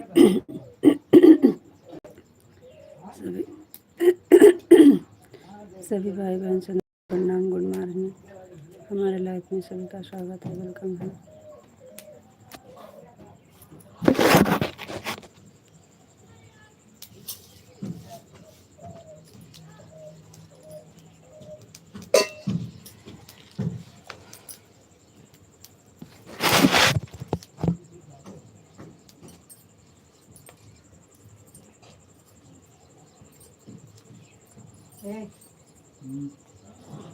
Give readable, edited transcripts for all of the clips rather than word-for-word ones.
सभी सभी भाई बहन से प्रणाम, गुड मॉर्निंग। हमारे लाइफ में सभी का स्वागत है, वेलकम है।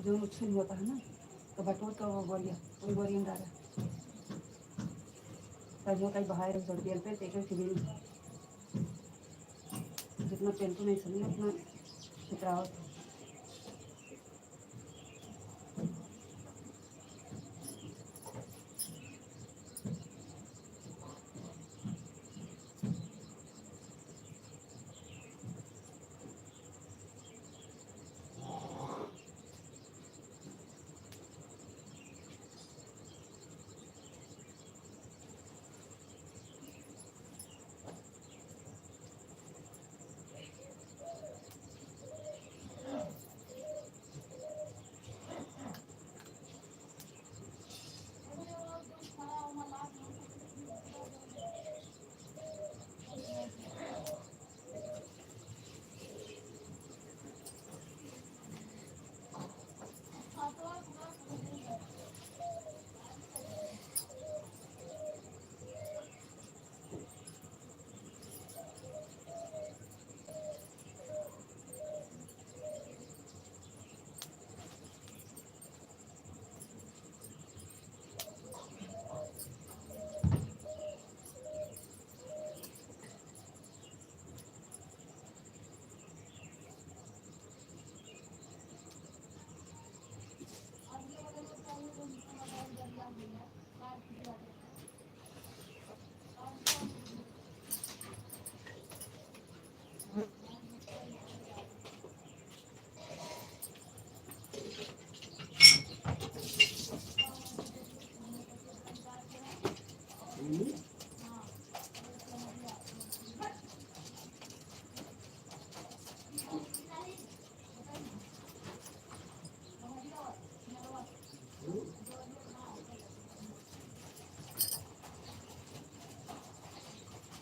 जो मुझसे होता है ना तो बटोर का वो बोरिया वही बोरिया में डाला जो कहीं बाहर तेल पे तेल फिर जितना तेल को नहीं सही उतना छितरावत।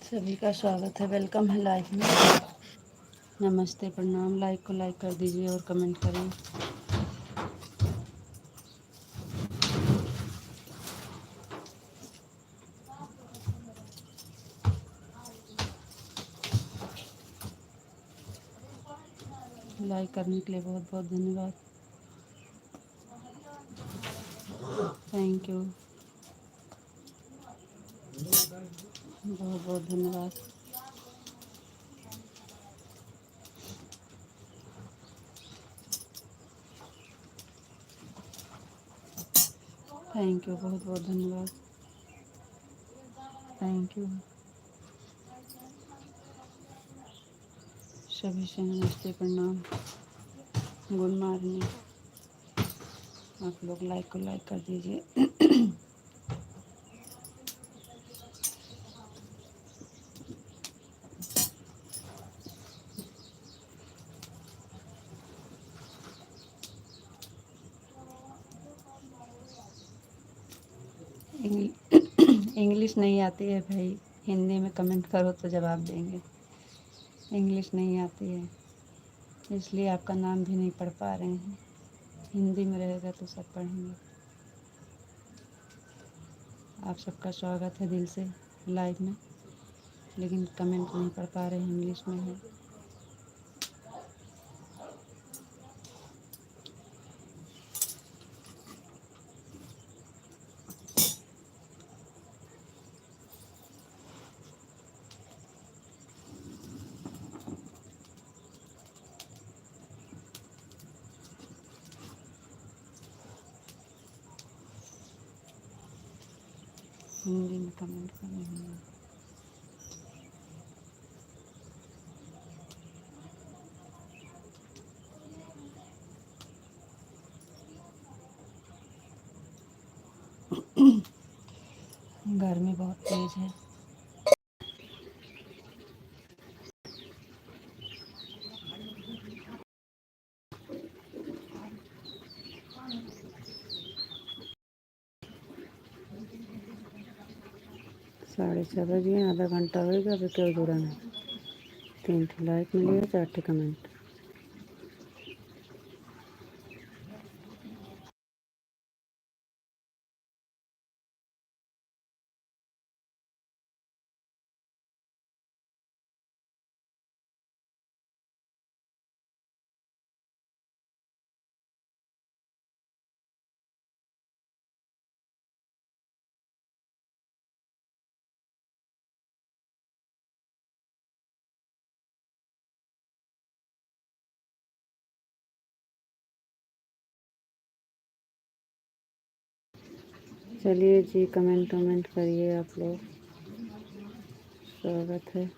सभी का स्वागत है, वेलकम है लाइफ में। नमस्ते, प्रणाम। लाइक को लाइक कर दीजिए और कमेंट करिए। लाइक करने के लिए बहुत बहुत धन्यवाद, थैंक यू, बहुत बहुत धन्यवाद। थैंक यू, बहुत बहुत धन्यवाद, थैंक यू। सभी से नमस्ते, प्रणाम, गुड मॉर्निंग। आप लोग लाइक को लाइक कर दीजिए। इंग्लिश नहीं आती है भाई, हिंदी में कमेंट करो तो जवाब देंगे। इंग्लिश नहीं आती है इसलिए आपका नाम भी नहीं पढ़ पा रहे हैं। हिंदी में रहेगा तो सब पढ़ेंगे। आप सबका स्वागत है दिल से लाइव में, लेकिन कमेंट नहीं पढ़ पा रहे हैं, इंग्लिश में है। हिंदी में कमेंट कर रहे हैं। गर्मी बहुत तेज है। 6:30 बज गए, आधा घंटा होएगा, अभी क्यों जुड़ा नहीं। 3 लाइक मिले, 4 कमेंट। चलिए जी, कमेंट वमेंट करिए आप लोग, स्वागत है।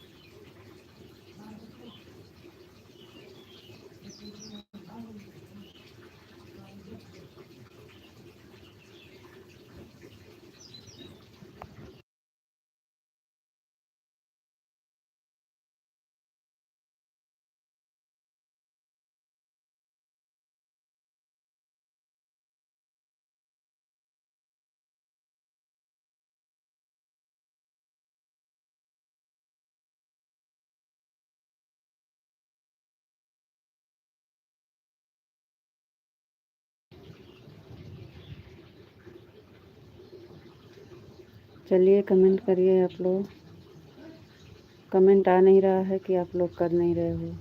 चलिए कमेंट करिए आप लोग, कमेंट आ नहीं रहा है कि आप लोग कर नहीं रहे हो।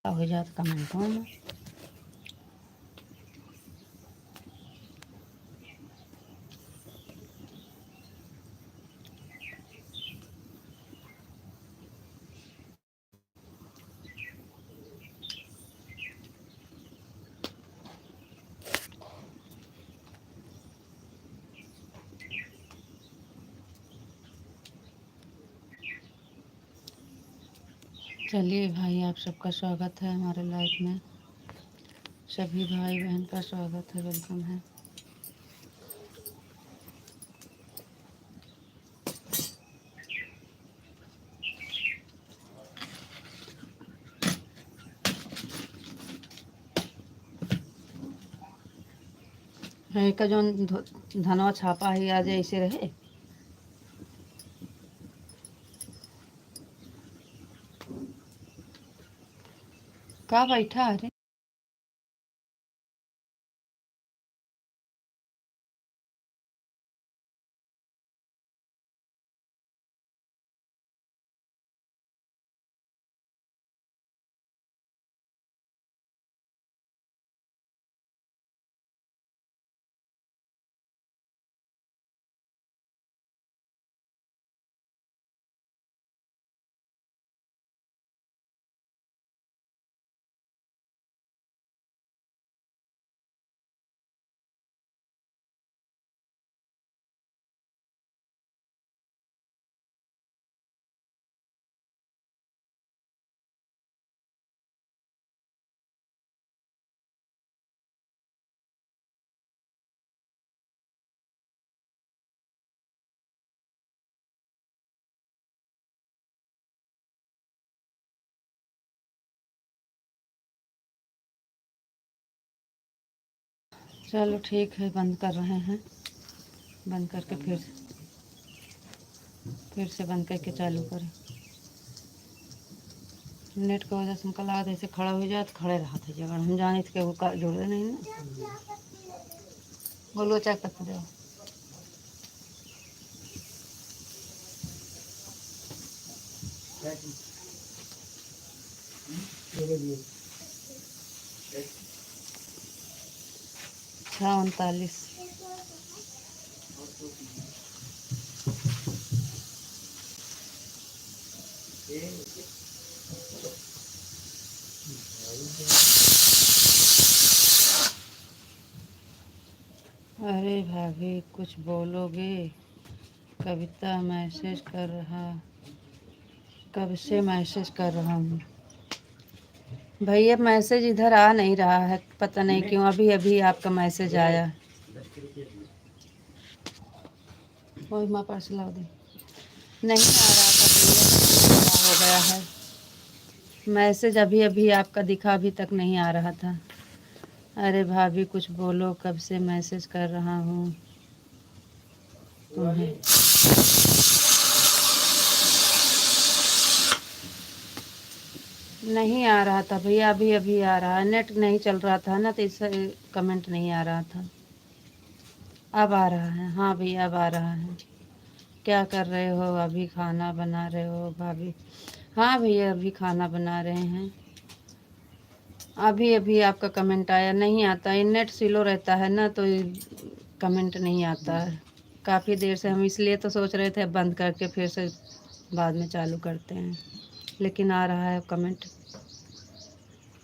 हो जाता कमेंटों में। चलिए भाई, आप सबका स्वागत है हमारे लाइफ में। सभी भाई बहन का स्वागत है, वेलकम है। है का जो धनवा छापा ही आज ऐसे रहे। का बैठा अरे चलो ठीक है, बंद कर रहे हैं। बंद करके फिर से बंद करके चालू करें। नेट की वजह से हमका लगा ऐसे खड़ा हो जाए तो खड़े रहा था जगह, हम जाने थे वो का जुड़े नहीं ना। बोलो चाय पत्ती दो। अच्छा 39। अरे भाभी कुछ बोलोगे? कविता मैसेज कर रहा, कब से मैसेज कर रहा हूँ भैया। मैसेज इधर आ नहीं रहा है, पता नहीं क्यों। अभी अभी आपका मैसेज आया। वही माँ पर्स ला दे। नहीं आ रहा था भैया, क्या हो गया है? मैसेज अभी अभी आपका दिखा, अभी तक नहीं आ रहा था। अरे भाभी कुछ बोलो, कब से मैसेज कर रहा हूँ तुम्हें। नहीं आ रहा था भैया, अभी अभी आ रहा है। नेट नहीं चल रहा था ना, तो इससे कमेंट नहीं आ रहा था। अब आ रहा है। हाँ भैया अब आ रहा है। क्या कर रहे हो? अभी खाना बना रहे हो भाभी? हाँ भैया अभी खाना बना रहे हैं। अभी अभी आपका कमेंट आया। नहीं आता, ये नेट स्लो रहता है ना, तो कमेंट नहीं आता है। काफ़ी देर से हम इसलिए तो सोच रहे थे अब बंद करके फिर से बाद में चालू करते हैं, लेकिन आ रहा है कमेंट।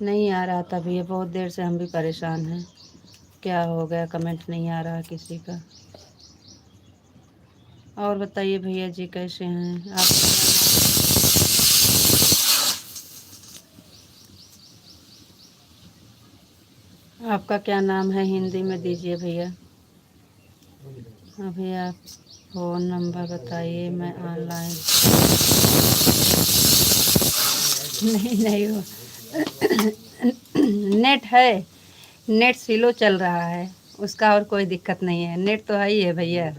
नहीं आ रहा था भैया, बहुत देर से हम भी परेशान हैं। क्या हो गया, कमेंट नहीं आ रहा किसी का। और बताइए भैया जी कैसे हैं आप? आपका क्या नाम है हिंदी में दीजिए भैया। अभी आप फ़ोन नंबर बताइए, मैं ऑनलाइन। नहीं नहीं हो नेट है, नेट स्लो चल रहा है, उसका और कोई दिक्कत नहीं है। नेट तो है ही है भैया,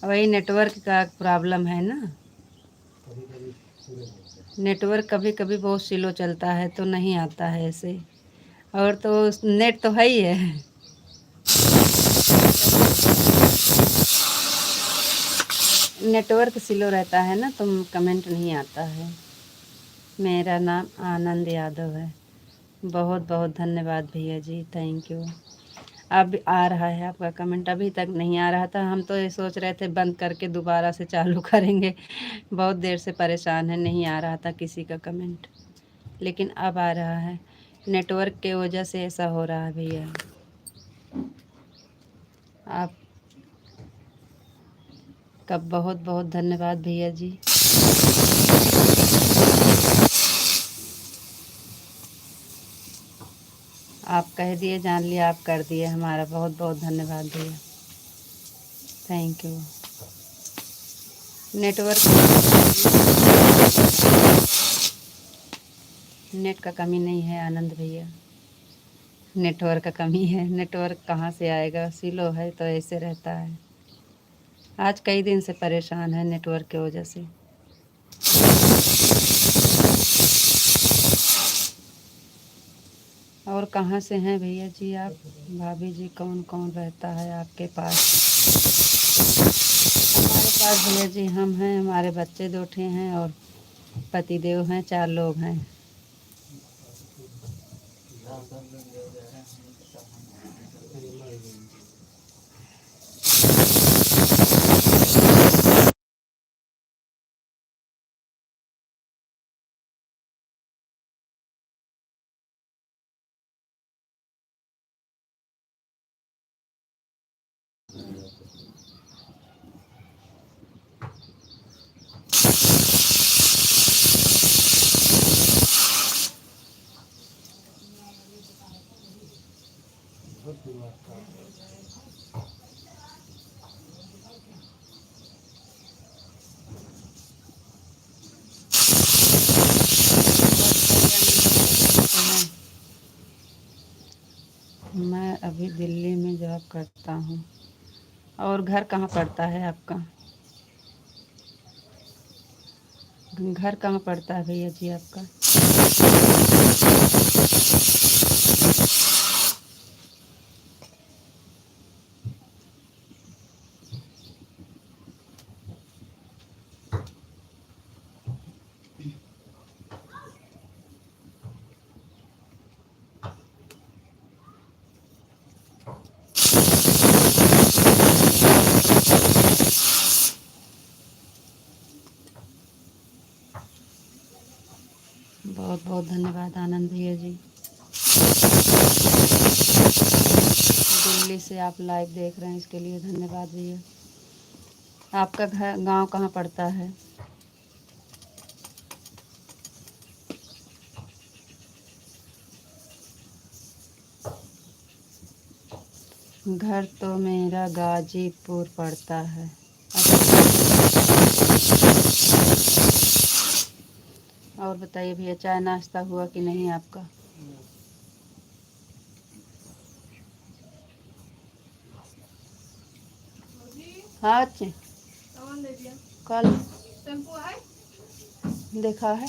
वही नेटवर्क का प्रॉब्लम है ना। नेटवर्क कभी कभी बहुत स्लो चलता है तो नहीं आता है ऐसे, और तो नेट तो है ही है। नेटवर्क स्लो रहता है ना तो कमेंट नहीं आता है। मेरा नाम आनंद यादव है। बहुत बहुत धन्यवाद भैया जी, थैंक यू। अब आ रहा है आपका कमेंट, अभी तक नहीं आ रहा था। हम तो ये सोच रहे थे बंद करके दोबारा से चालू करेंगे। बहुत देर से परेशान है, नहीं आ रहा था किसी का कमेंट, लेकिन अब आ रहा है। नेटवर्क के वजह से ऐसा हो रहा है भैया। आप का बहुत बहुत धन्यवाद भैया जी। आप कह दिए, जान लिया, आप कर दिए, हमारा बहुत बहुत धन्यवाद भैया, थैंक यू। नेट का कमी नहीं है आनंद भैया, नेटवर्क का कमी है। नेटवर्क कहाँ से आएगा, स्लो है तो ऐसे रहता है। आज कई दिन से परेशान है नेटवर्क की वजह से। और कहाँ से हैं भैया जी आप, भाभी जी, कौन कौन रहता है आपके पास? हमारे पास भैया जी हम हैं, हमारे बच्चे 2 ठे हैं और पतिदेव हैं, 4 लोग हैं। मैं अभी दिल्ली में जॉब करता हूँ। और घर कहाँ पड़ता है आपका? घर कहाँ पड़ता है भैया जी आपका? बहुत बहुत धन्यवाद आनंद भैया जी। दिल्ली से आप लाइव देख रहे हैं, इसके लिए धन्यवाद भैया। आपका घर गांव कहाँ पड़ता है? घर तो मेरा गाजीपुर पड़ता है। और बताइए भैया, चाय नाश्ता हुआ कि नहीं आपका? हाँ अच्छे कल देखा है।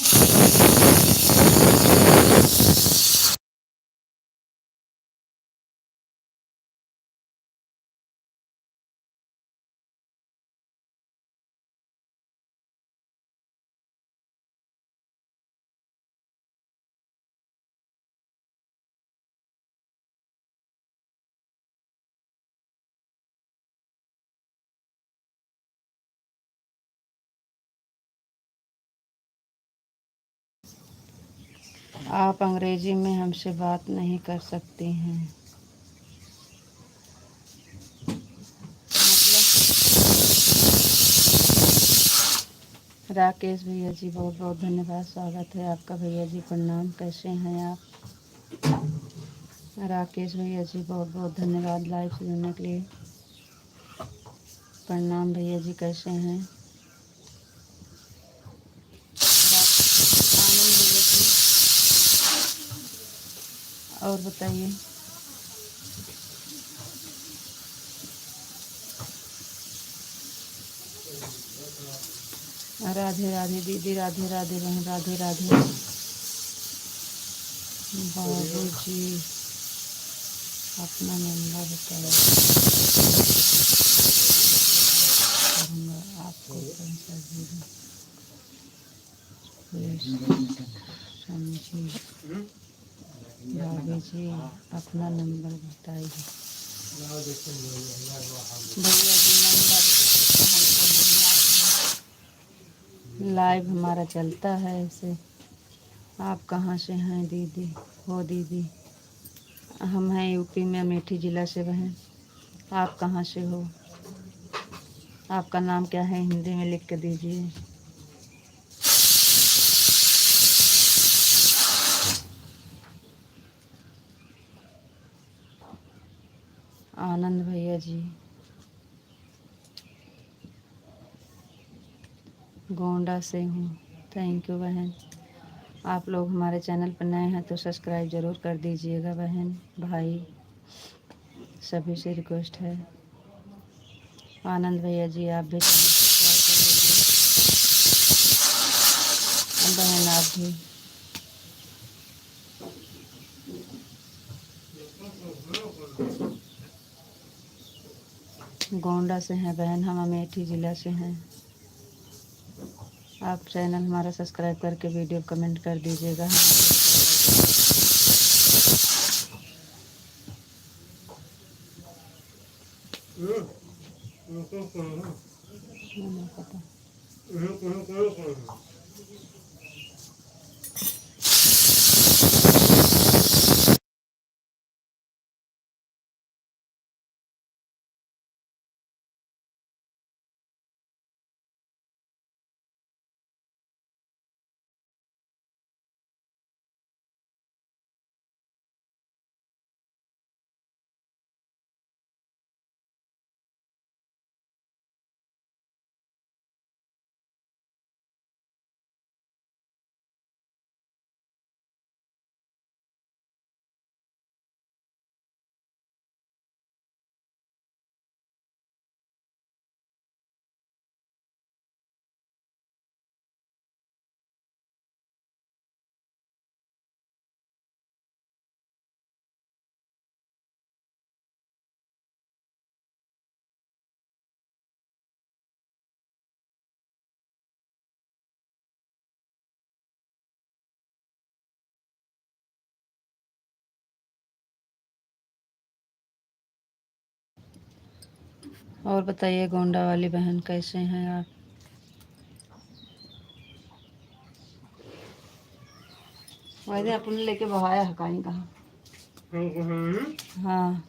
आप अंग्रेजी में हमसे बात नहीं कर सकती हैं, राकेश भैया जी बहुत बहुत धन्यवाद, स्वागत है आपका भैया जी, प्रणाम, कैसे हैं आप? राकेश भैया जी बहुत बहुत धन्यवाद लाइव से जुड़ने के लिए, प्रणाम भैया जी, कैसे हैं? आनंद भैया जी, और बताइए। राधे राधे दीदी, राधे राधे बहन, राधे राधे बाबू जी, अपना नंबर बताइए, आपको पैसा भेजूं। प्लीज समझिए। भाभी जी अपना नंबर बताइए। भैया जी नंबर हमको नहीं आता है। लाइव हमारा चलता है ऐसे। आप कहाँ से हैं दीदी? हो दीदी, हम हैं यूपी में अमेठी ज़िला से बहन। आप कहाँ से हो? आपका नाम क्या है? हिंदी में लिख के दीजिए। आनंद भैया जी गोंडा से हूँ। थैंक यू बहन। आप लोग हमारे चैनल पर नए हैं तो सब्सक्राइब ज़रूर कर दीजिएगा बहन भाई, सभी से रिक्वेस्ट है। आनंद भैया जी आप भी चैनल सब्सक्राइब कर दीजिए। बहन आप भी। गोंडा से हैं बहन, हम अमेठी ज़िला से हैं। आप चैनल हमारा सब्सक्राइब करके वीडियो कमेंट कर दीजिएगा। पता और बताइए गोंडा वाली बहन कैसे हैं आप? वैसे अपन लेके बहाया है कहीं कहाँ। हाँ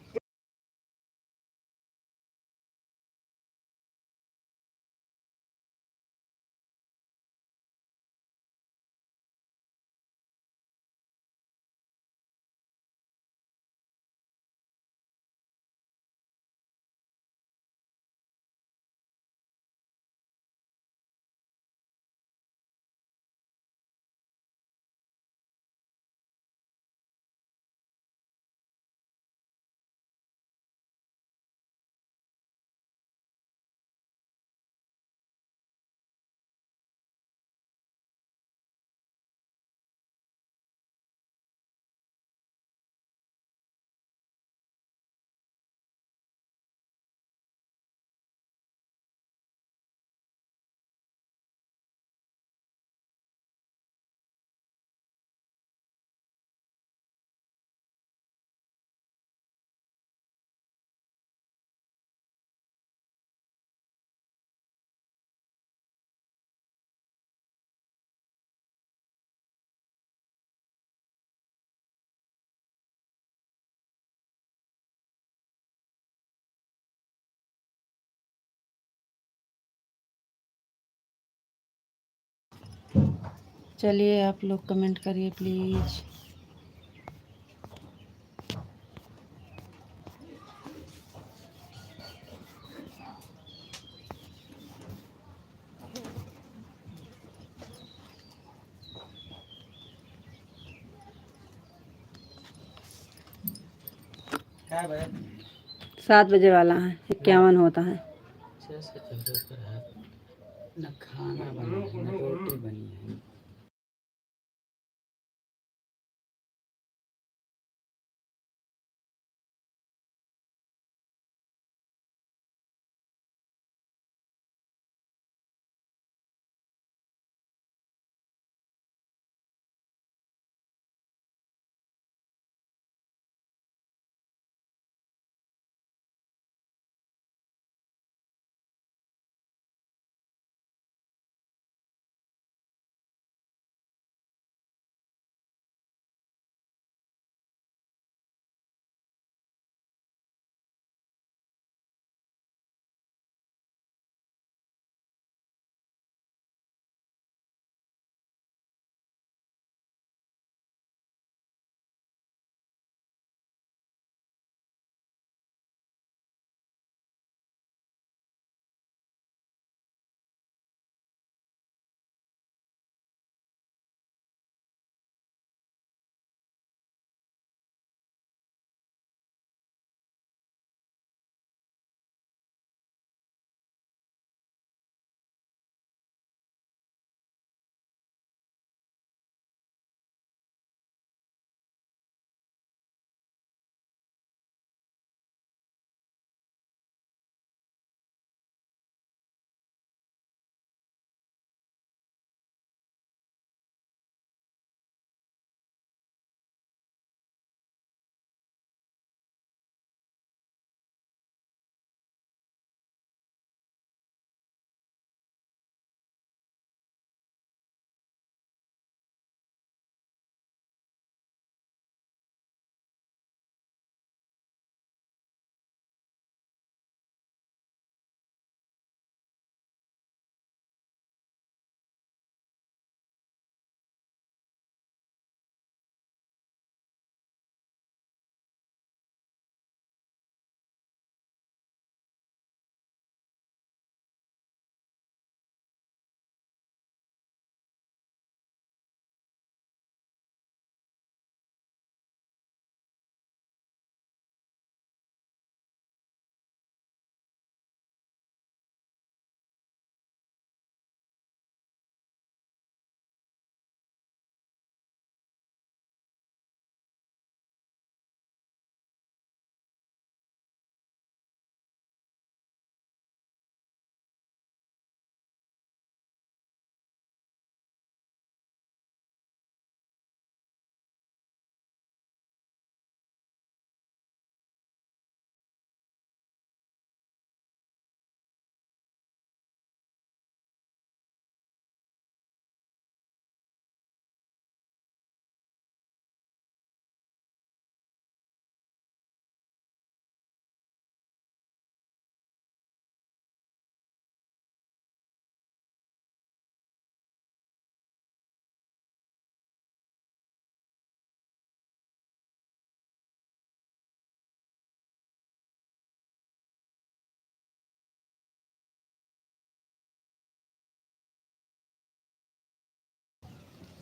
चलिए आप लोग कमेंट करिए प्लीज़। क्या भाई? 7 बजे वाला है, 51 होता है। न खाना बना है न रोटी बनी है।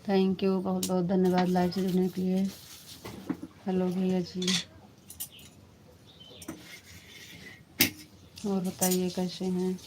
थैंक यू, बहुत बहुत धन्यवाद लाइव से जुड़ने के लिए। हेलो भैया जी, और बताइए कैसे हैं?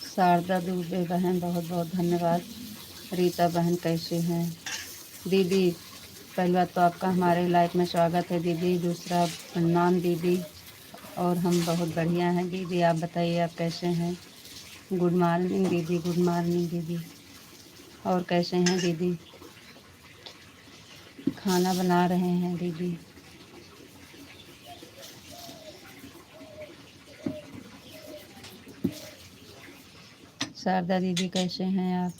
शारदा दुबे बहन बहुत बहुत धन्यवाद। रीता बहन कैसे हैं? दीदी पहली बात तो आपका हमारे लाइफ में स्वागत है दीदी। दूसरा प्रणाम दीदी। और हम बहुत बढ़िया हैं दीदी, आप बताइए आप कैसे हैं? गुड मॉर्निंग दीदी, गुड मॉर्निंग दीदी। और कैसे हैं दीदी? खाना बना रहे हैं दीदी। शारदा दीदी कैसे हैं आप?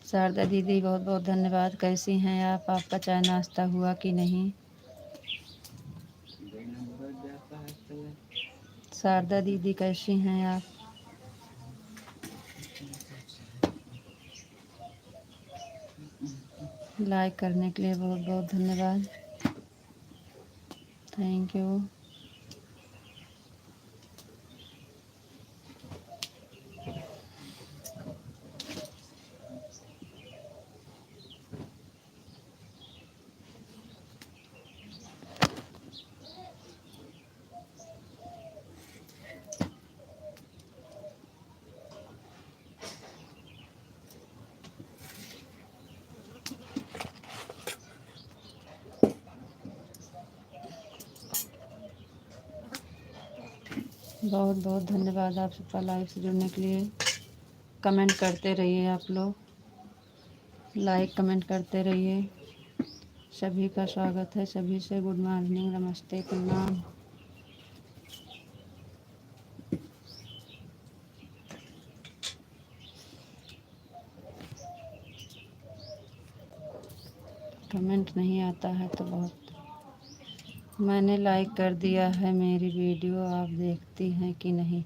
शारदा दीदी बहुत बहुत धन्यवाद। कैसी हैं आप? आपका चाय नाश्ता हुआ कि नहीं? शारदा दीदी कैसी हैं आप? लाइक करने के लिए बहुत बहुत धन्यवाद। Thank you. बहुत बहुत धन्यवाद आप सबका लाइव से जुड़ने के लिए। कमेंट करते रहिए आप लोग, लाइक कमेंट करते रहिए। सभी का स्वागत है, सभी से गुड मॉर्निंग, नमस्ते, प्रणाम। कमेंट नहीं आता है तो बहुत। मैंने लाइक कर दिया है, मेरी वीडियो आप देखती हैं कि नहीं?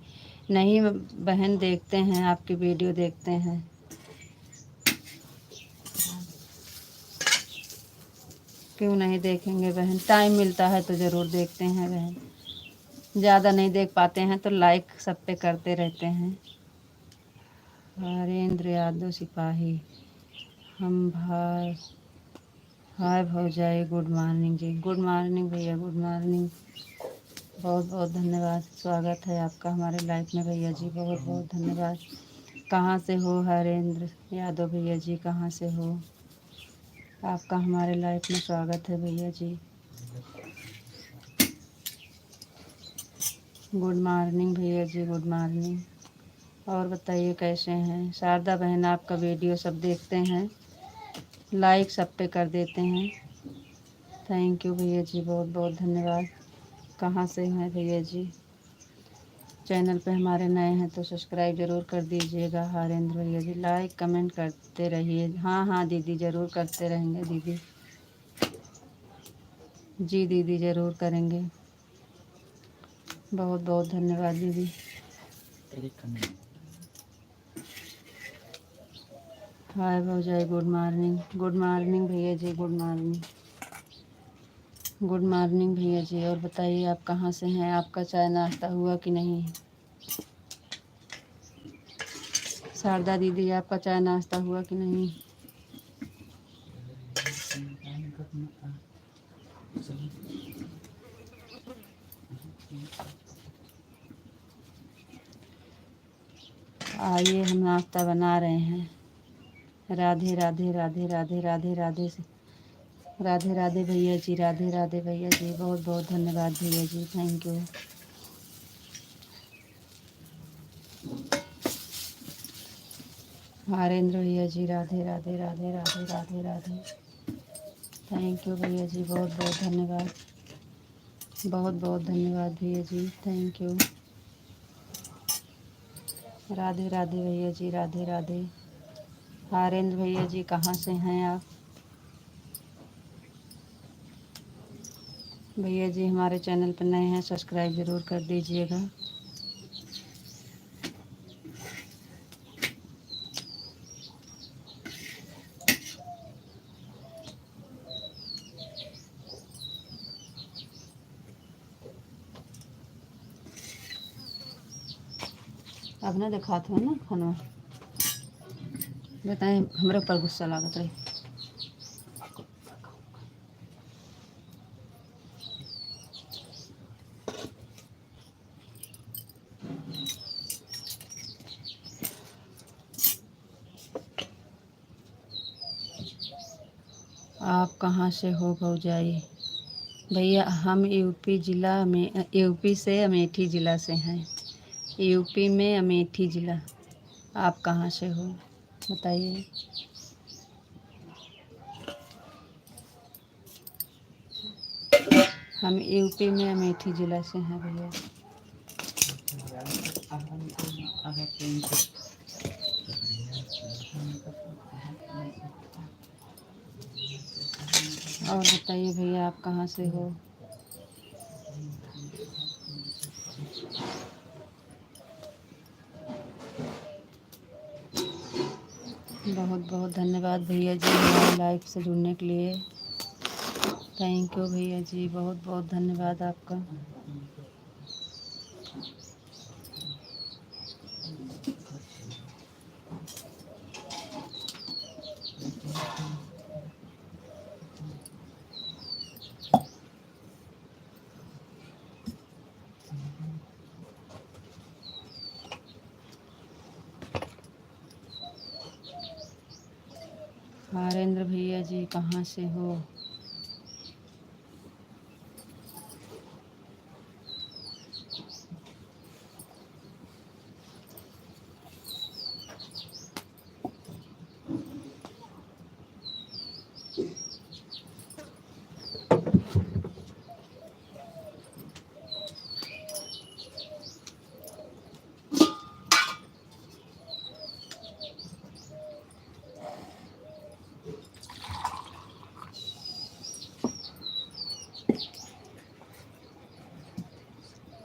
नहीं बहन, देखते हैं, आपकी वीडियो देखते हैं। क्यों नहीं देखेंगे बहन, टाइम मिलता है तो ज़रूर देखते हैं बहन। ज़्यादा नहीं देख पाते हैं तो लाइक सब पे करते रहते हैं। हरेंद्र यादव सिपाही, हम भाई, हाय भौजाई, गुड मॉर्निंग जी। गुड मॉर्निंग भैया, गुड मॉर्निंग। बहुत बहुत धन्यवाद, स्वागत है आपका हमारे लाइफ में भैया जी, बहुत बहुत धन्यवाद। कहाँ से हो हरेंद्र यादव भैया जी, कहाँ से हो? आपका हमारे लाइफ में स्वागत है भैया जी। गुड मॉर्निंग भैया जी, गुड मॉर्निंग। और बताइए कैसे हैं? शारदा बहन आपका वीडियो सब देखते हैं, लाइक सब पे कर देते हैं। थैंक यू भैया जी, बहुत बहुत धन्यवाद। कहाँ से हैं भैया जी? चैनल पे हमारे नए हैं तो सब्सक्राइब ज़रूर कर दीजिएगा। हरेंद्र भैया जी लाइक कमेंट करते रहिए। हाँ हाँ दीदी, ज़रूर करते रहेंगे दीदी। जी दीदी, ज़रूर करेंगे। बहुत बहुत धन्यवाद दीदी। हाय भौजाई, गुड मॉर्निंग। गुड मॉर्निंग भैया जी, गुड मॉर्निंग। गुड मॉर्निंग भैया जी। और बताइए आप कहाँ से हैं? आपका चाय नाश्ता हुआ कि नहीं? शारदा दीदी, आपका चाय नाश्ता हुआ कि नहीं? आइए, हम नाश्ता बना रहे हैं। राधे राधे राधे राधे राधे राधे से राधे राधे भैया जी, राधे राधे भैया जी, बहुत बहुत धन्यवाद भैया जी, थैंक यू। हरेंद्र भैया जी, राधे राधे राधे राधे राधे राधे, थैंक यू भैया जी, बहुत बहुत धन्यवाद, बहुत बहुत धन्यवाद भैया जी, थैंक यू। राधे राधे भैया जी, राधे राधे। हरेंद्र भैया जी, कहाँ से हैं आप? भैया जी हमारे चैनल पर नए हैं, सब्सक्राइब ज़रूर कर दीजिएगा। अब ना दिखाते हैं ना खाना, बताएं हमारे ऊपर गुस्सा लागत रही। आप कहाँ से हो भौजाई? भैया हम यूपी ज़िला में, यूपी से अमेठी ज़िला से हैं, यूपी में अमेठी ज़िला। आप कहाँ से हो बताइए? हम यूपी में अमेठी ज़िला से हैं भैया। और बताइए भैया, आप कहाँ से हो? बहुत बहुत धन्यवाद भैया जी हमारे लाइव से जुड़ने के लिए, थैंक यू भैया जी, बहुत बहुत धन्यवाद आपका। हरेंद्र भैया जी, कहाँ से हो?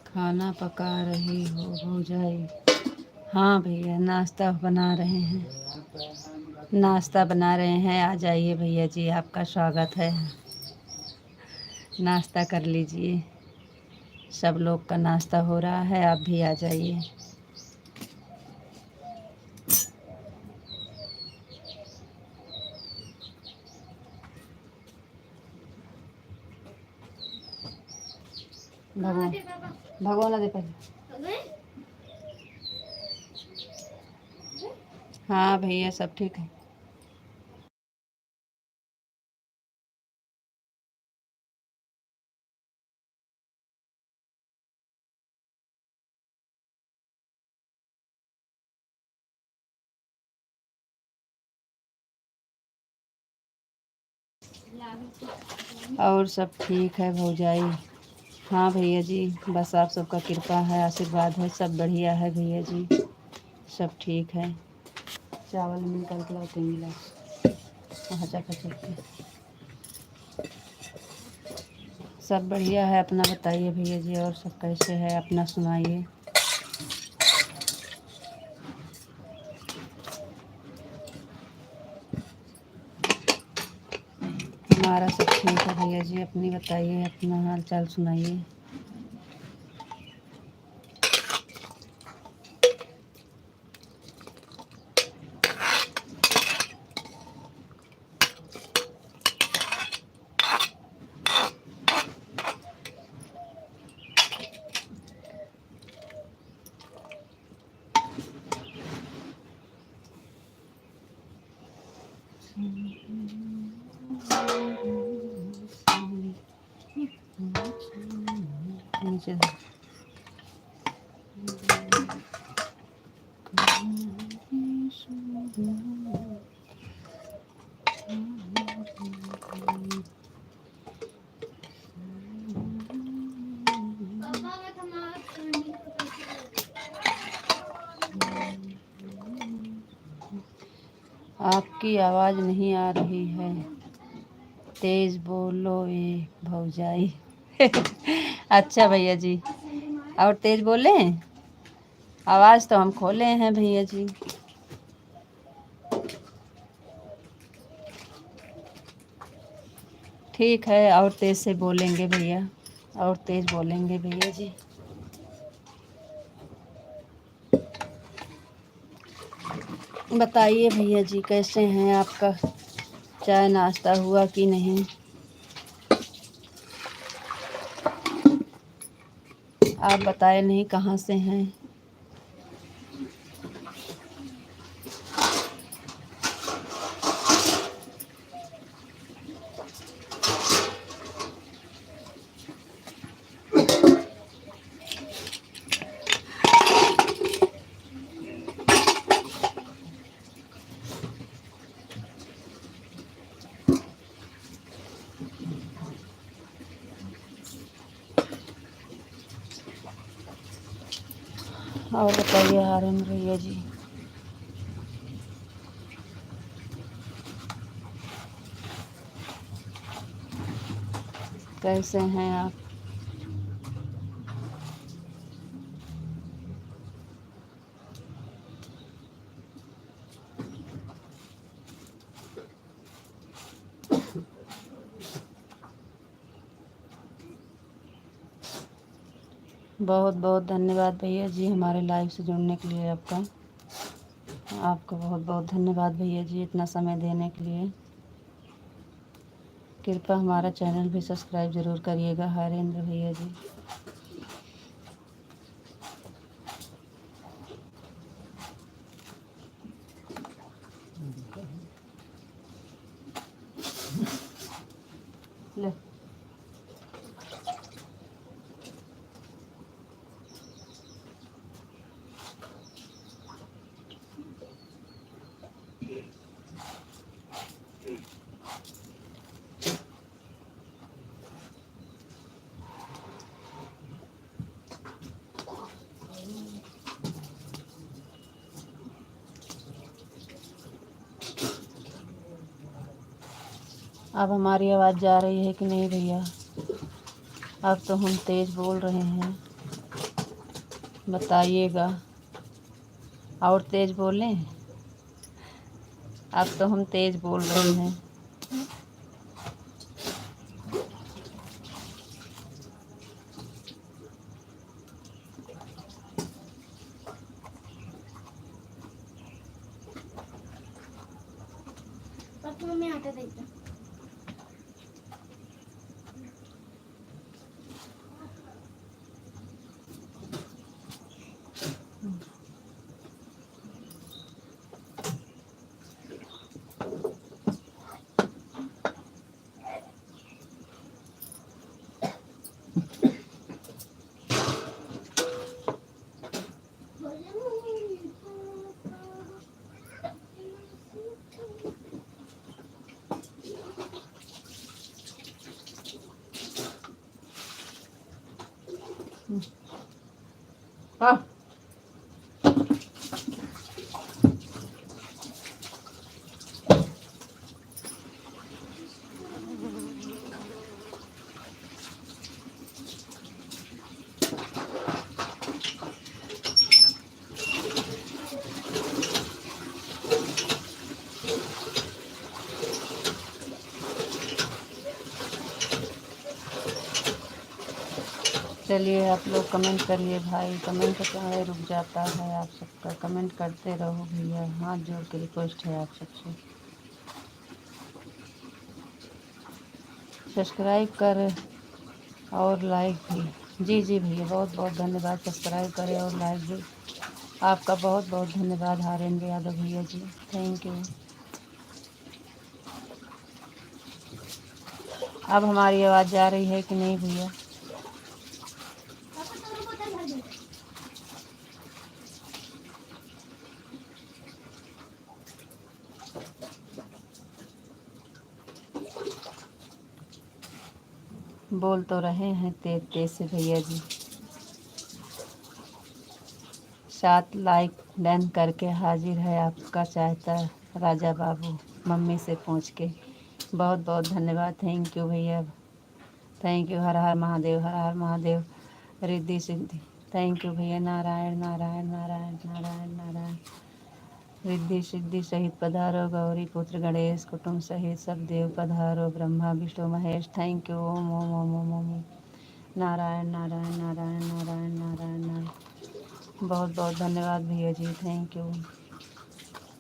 खाना पका रही हो भौजाई? हाँ भैया, नाश्ता बना रहे हैं, नाश्ता बना रहे हैं, आ जाइए भैया जी, आपका स्वागत है, नाश्ता कर लीजिए। सब लोग का नाश्ता हो रहा है, आप भी आ जाइए। भगवान भगवान दे पहले। हाँ भैया, सब ठीक है। और सब ठीक है भौजाई? हाँ भैया जी, बस आप सबका कृपा है, आशीर्वाद है, सब बढ़िया है भैया जी, सब ठीक है। चावल निकल के लाते हैं गिलास, वहाँ जाकर चलते हैं। सब बढ़िया है, अपना बताइए भैया जी, और सब कैसे है, अपना सुनाइए। हमारा सब ठीक है भैया जी, अपनी बताइए, अपना हाल चाल सुनाइए। नीचे आपकी आवाज़ नहीं आ रही है, तेज़ बोलो ये भौजाई। अच्छा भैया जी, और तेज़ बोले, आवाज़ तो हम खोले हैं भैया जी। ठीक है, और तेज़ से बोलेंगे भैया, और तेज़ बोलेंगे भैया जी। बताइए भैया जी, कैसे हैं? आपका चाय नाश्ता हुआ कि नहीं? आप बताए नहीं, कहाँ से हैं? और बताइए हारून भैया जी। कैसे हैं आप? बहुत बहुत धन्यवाद भैया जी हमारे लाइव से जुड़ने के लिए। आपका बहुत बहुत धन्यवाद भैया जी, इतना समय देने के लिए। कृपया हमारा चैनल भी सब्सक्राइब ज़रूर करिएगा हरेंद्र भैया जी। ले अब हमारी आवाज़ जा रही है कि नहीं भैया? अब तो हम तेज़ बोल रहे हैं, बताइएगा। और तेज़ बोलें? अब तो हम तेज़ बोल रहे हैं। मम्मी आटा देता। हाँ। चलिए आप लोग कमेंट करिए भाई, कमेंट कहाँ रुक जाता है आप सबका? कमेंट करते रहो भैया, हाथ जोड़ के रिक्वेस्ट है आप सबसे। सब्सक्राइब कर और लाइक भी। जी जी भैया, बहुत बहुत धन्यवाद। सब्सक्राइब करें और लाइक भी। आपका बहुत बहुत धन्यवाद हरेंद्र यादव भैया जी, थैंक यू। अब हमारी आवाज़ जा रही है कि नहीं भैया? पापा दोनों बोतल भर दे। बोल तो रहे हैं तेज तेज से भैया जी। 7 लाइक डन करके हाजिर है आपका चाहता राजा बाबू, मम्मी से पूछ के। बहुत बहुत धन्यवाद। थैंक यू भैया, thank you. Her her Mahadev, her her Mahadev. Riddhi Siddhi, thank you भैया। नारायण नारायण नारायण नारायण नारायण। रिद्धि सिद्धि सहित पधारो, गौरी पुत्र गणेश कुटुंब सहित सब देव पधारो, ब्रह्मा विष्णु महेश। Thank you. ओम ओम ओम ओम ओम। नारायण नारायण नारायण नारायण नारायण नारायण। बहुत बहुत धन्यवाद भैया ji, thank you.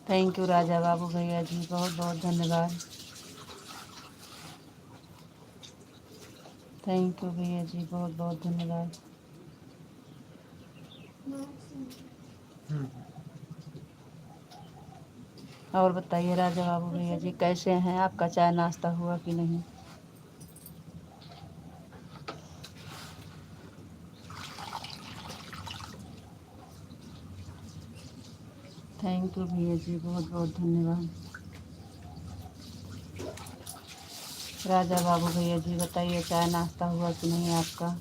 Thank you Raja Babu भैया जी, बहुत बहुत धन्यवाद। थैंक यू भैया जी, बहुत बहुत धन्यवाद। और बताइए राजा बाबू भैया जी, कैसे हैं? आपका चाय नाश्ता हुआ कि नहीं? थैंक यू भैया जी, बहुत बहुत धन्यवाद। राजा बाबू भैया जी बताइए, चाय नाश्ता हुआ कि नहीं आपका?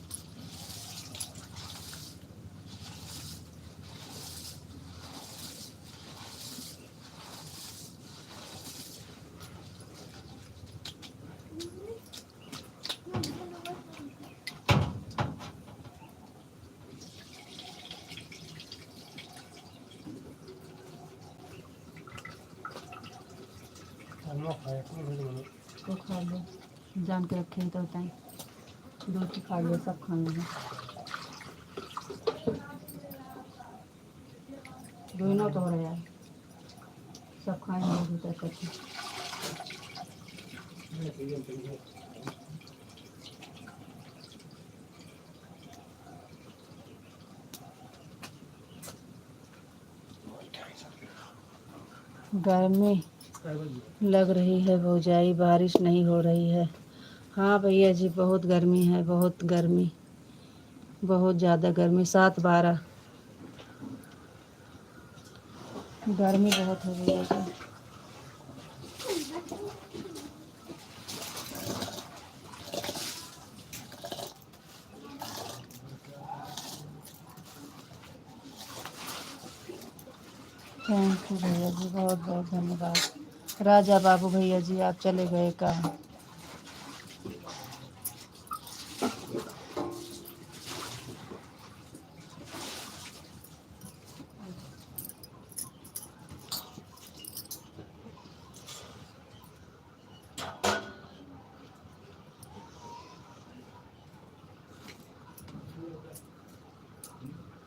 तो खा लो, जान के रखे तो बताएं। दूध खा लो, सब खाना है। दोनों तो हो रहा है, सब खाएंगे दूध तक करके। गर्मी लग रही है भौजाई, बारिश नहीं हो रही है। हाँ भैया जी, बहुत गर्मी है, बहुत गर्मी, बहुत ज़्यादा गर्मी। 7-12 गर्मी बहुत हो रही है जी। थैंक यू भैया जी, बहुत बहुत धन्यवाद। राजा बाबू भैया जी आप चले गए कहाँ?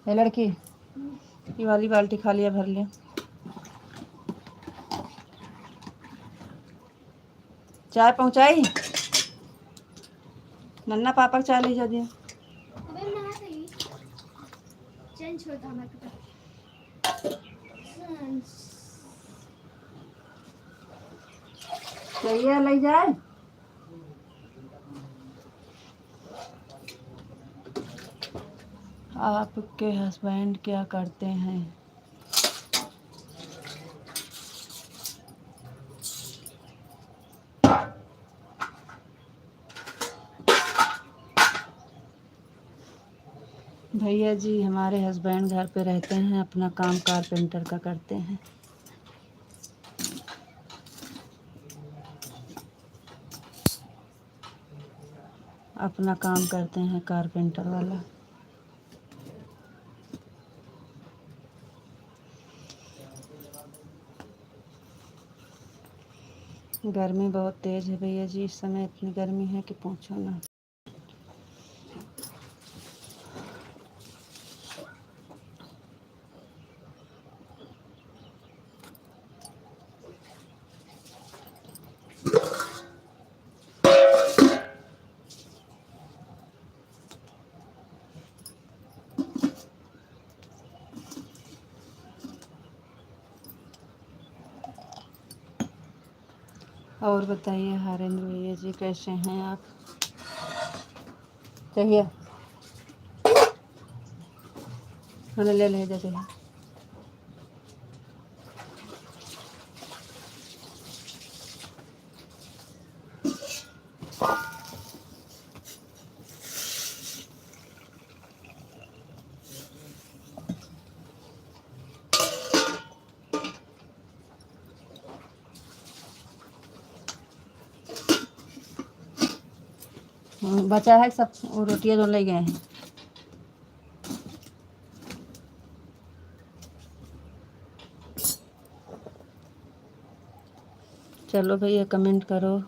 ये लड़की, ये वाली बाल्टी खा लिया, भर लिया। चाय पहुँचाई? नन्ना पापा को चाय ले जा दिया। अबे नहा गई। चेंज छोड़ दो हमारे कपड़ा। चाहिए ले जाए? आपके हस्बैंड क्या करते हैं? भैया जी हमारे हस्बैंड घर पे रहते हैं, अपना काम कारपेंटर का करते हैं। अपना काम करते हैं कारपेंटर वाला। गर्मी बहुत तेज़ है भैया जी, इस समय इतनी गर्मी है कि पूछो ना। और बताइए हरेंद्र भैया जी, कैसे हैं आप? चाहिए हमें ले ले जाते हैं। बचा है सब, वो रोटियाँ जो ले गए हैं। चलो भैया कमेंट करो।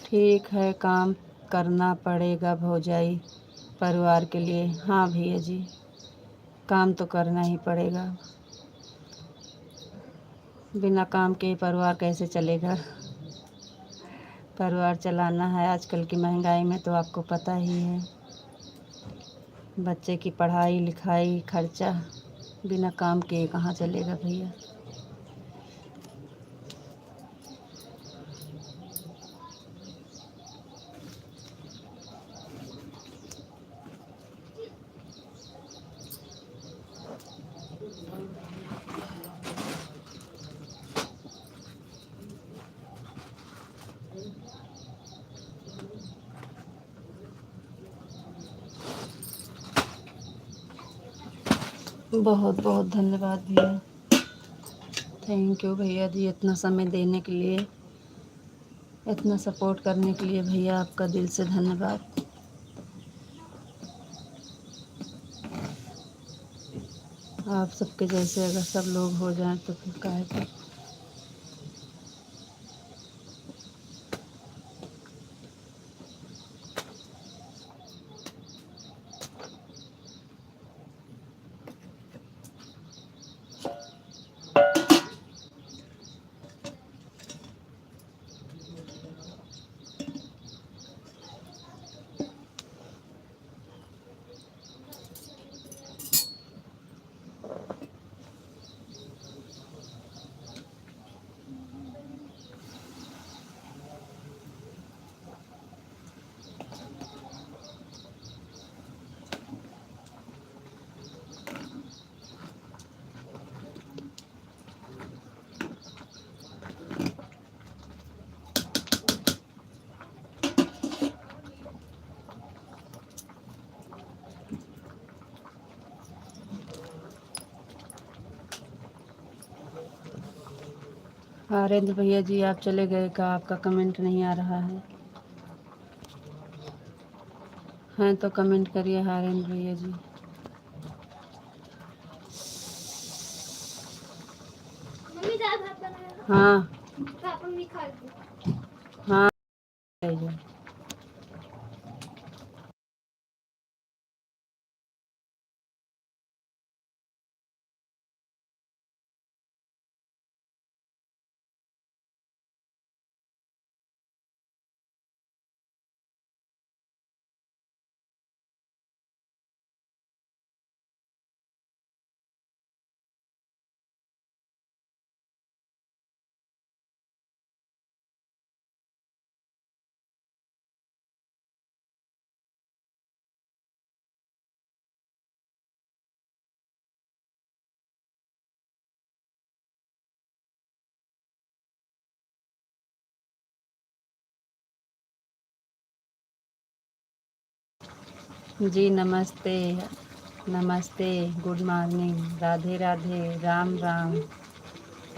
ठीक है, काम करना पड़ेगा भौजाई परिवार के लिए। हाँ भैया जी, काम तो करना ही पड़ेगा, बिना काम के परिवार कैसे चलेगा? परिवार चलाना है आजकल की महंगाई में, तो आपको पता ही है। बच्चे की पढ़ाई लिखाई खर्चा बिना काम के कहाँ चलेगा भैया? बहुत बहुत धन्यवाद भैया, थैंक यू भैया जी, इतना समय देने के लिए, इतना सपोर्ट करने के लिए भैया, आपका दिल से धन्यवाद। आप सबके जैसे अगर सब लोग हो जाएं तो फिर काहे का। हरेंद्र भैया जी, आप चले गए का? आपका कमेंट नहीं आ रहा है। हैं तो कमेंट करिए हरेंद्र भैया जी। मम्मी दाल भात बनाया। हाँ पापा भी खा लो। हाँ, ले जाओ। जी नमस्ते, नमस्ते, गुड मॉर्निंग, राधे राधे, राम राम।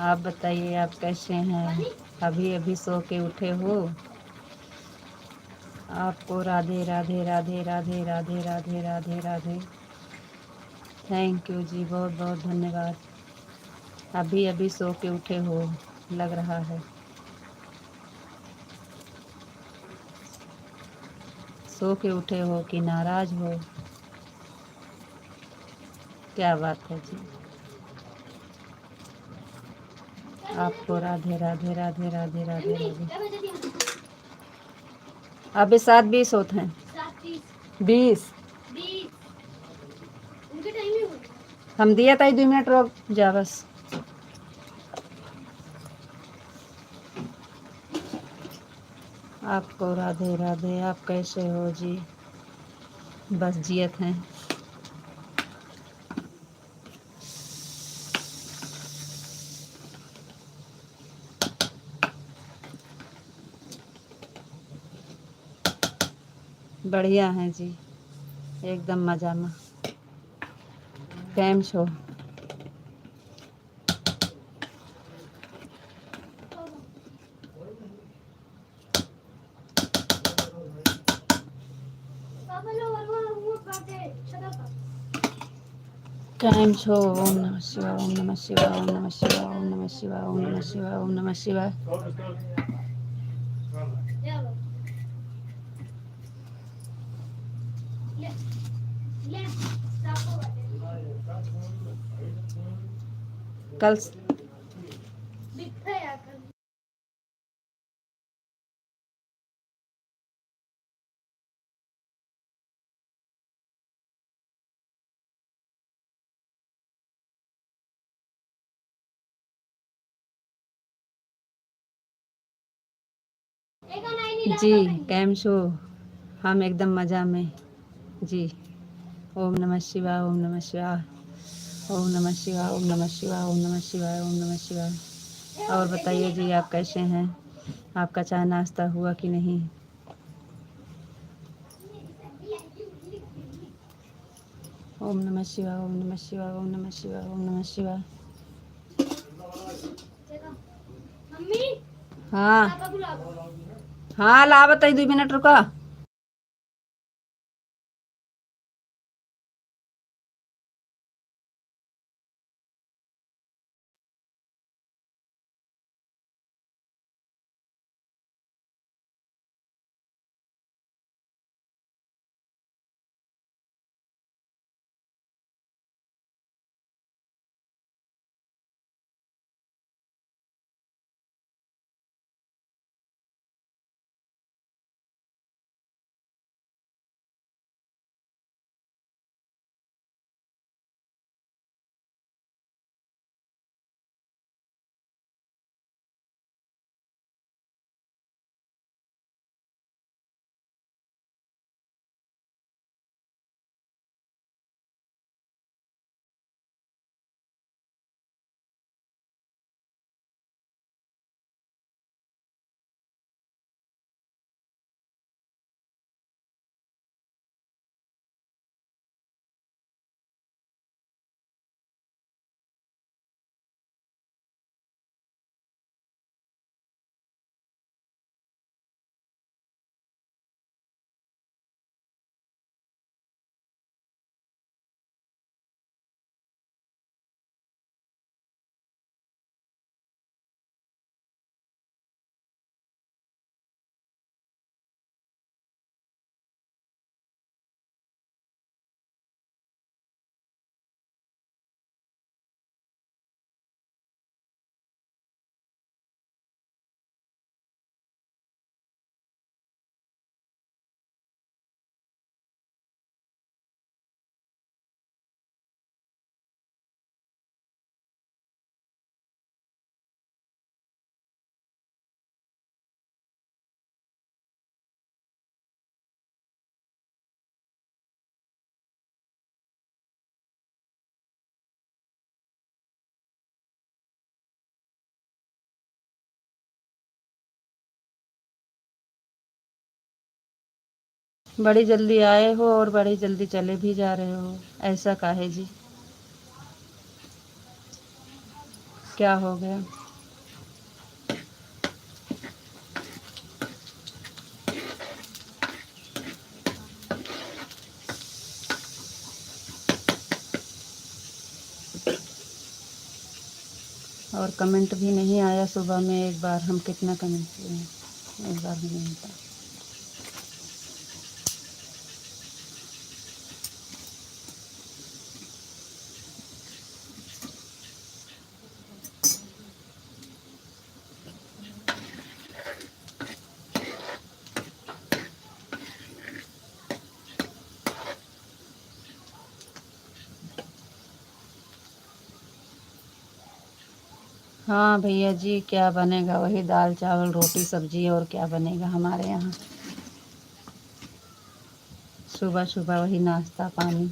आप बताइए आप कैसे हैं? अभी अभी सो के उठे हो? आपको राधे राधे राधे राधे राधे राधे राधे राधे। थैंक यू जी, बहुत बहुत धन्यवाद। अभी अभी सो के उठे हो लग रहा है। सो के उठे हो कि नाराज हो? क्या बात है जी। आपको राधे राधे राधे राधे राधे मम्मी राधे। क्या बजे दिया? अभी 7:20 होते हैं। 7:30 20 20 उनके टाइम ही हो गया। हम दिया था 2 मिनट रुक जा बस। आपको राधे राधे। आप कैसे हो जी? बस जियत हैं। बढ़िया हैं जी, एकदम मजा में। केम छो? पापा लो वो बाटे शट अप। केम छो? ओम नमः शिवाय, ओम नमः शिवाय, ओम नमः शिवाय, ओम नमः शिवाय, ओम नमः शिवाय, ओम नमः शिवाय। ले लो ले ले सापो बाटे कल बिठे यार कल। एक नहीं नीला जी केम छो? हम एकदम मज़ा में जी। ओम नमः शिवाय, ओम नमः शिवाय, ओम नमः शिवाय, ओम नमः शिवाय, ओम नमः शिवाय, ओम नमः शिवाय। और बताइए जी, आप कैसे हैं? आपका चाय नाश्ता हुआ कि नहीं? ओम नमः शिवाय, ओम नमः शिवाय, ओम नमः शिवाय, ओम नमः शिवाय। मम्मी हाँ पापा बुला दो। हाँ, ला बताई 2 मिनट रुका। बड़ी जल्दी आए हो और बड़ी जल्दी चले भी जा रहे हो, ऐसा काहे जी? क्या हो गया? और कमेंट भी नहीं आया सुबह में। एक बार हम कितना कमेंट किए हैं, एक बार भी नहीं था। हाँ भैया जी, क्या बनेगा? वही दाल चावल रोटी सब्जी, और क्या बनेगा हमारे यहाँ? सुबह सुबह वही नाश्ता पानी।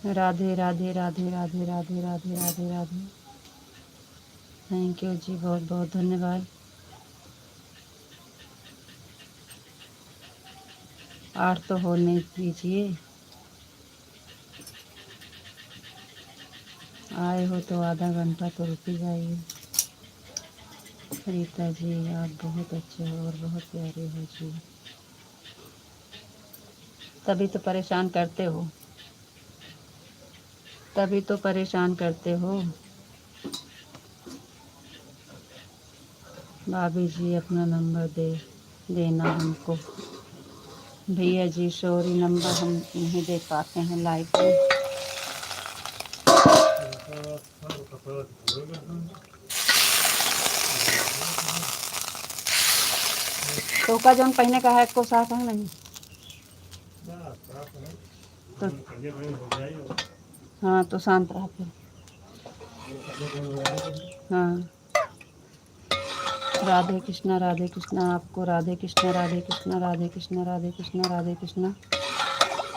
राधे राधे राधे राधे राधे राधे राधे राधे। थैंक यू जी, बहुत बहुत धन्यवाद। 8 तो होने दीजिए। आए हो तो आधा घंटा तो रुक ही जाइए। रीता जी, आप बहुत अच्छे हो और बहुत प्यारे हो जी। तभी तो परेशान करते हो, तभी तो परेशान करते हो। भाभी जी, अपना नंबर देना हमको। भैया जी सॉरी, नंबर हम नहीं दे पाते हैं लाइव में। तो का जौन पहने का है को साफ है नहीं तो। हाँ तो शांत रहा फिर। हाँ, राधे कृष्णा राधे कृष्णा, आपको राधे कृष्णा राधे कृष्णा राधे कृष्णा राधे कृष्णा राधे कृष्णा।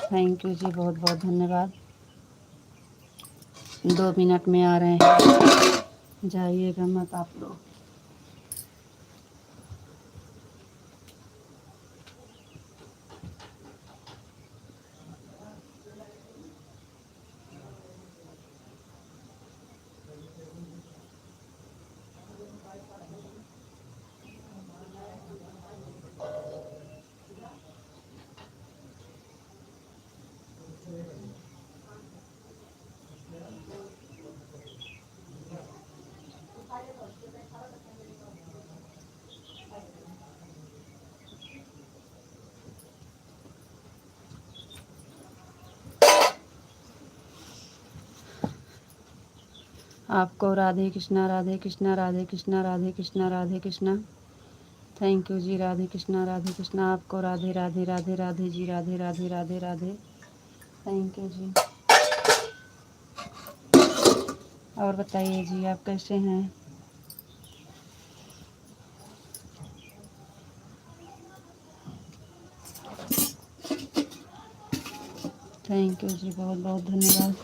थैंक यू जी, बहुत बहुत धन्यवाद। 2 मिनट में आ रहे हैं, जाइएगा मत आप लोग। आपको राधे कृष्णा राधे कृष्णा राधे कृष्णा राधे कृष्णा राधे कृष्णा। थैंक यू जी, राधे कृष्णा राधे कृष्णा। आपको राधे राधे राधे राधे जी, राधे राधे राधे राधे। थैंक यू जी। और बताइए जी, आप कैसे हैं? थैंक यू जी, बहुत बहुत धन्यवाद।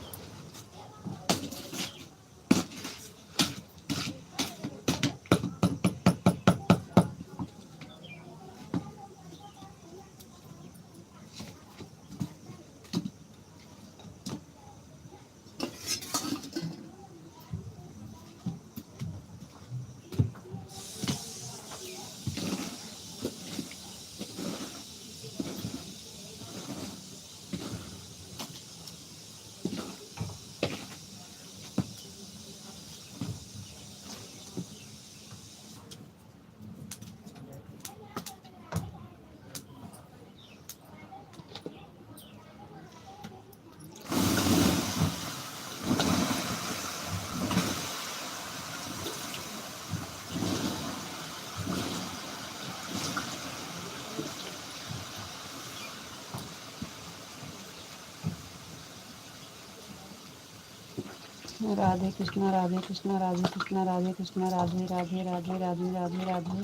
राधे कृष्णा राधे कृष्णा राधे कृष्णा राधे कृष्णा राधे राधे राधे राधे राधे राधे।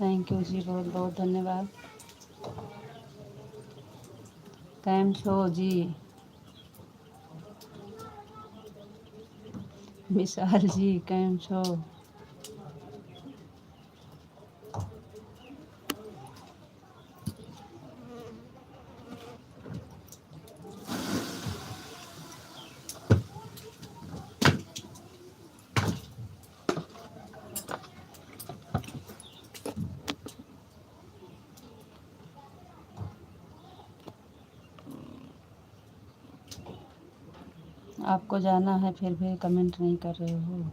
थैंक यू जी, बहुत बहुत धन्यवाद। कैम छो जी? विशाल जी कैम छो? आपको जाना है फिर भी कमेंट नहीं कर रहे हो।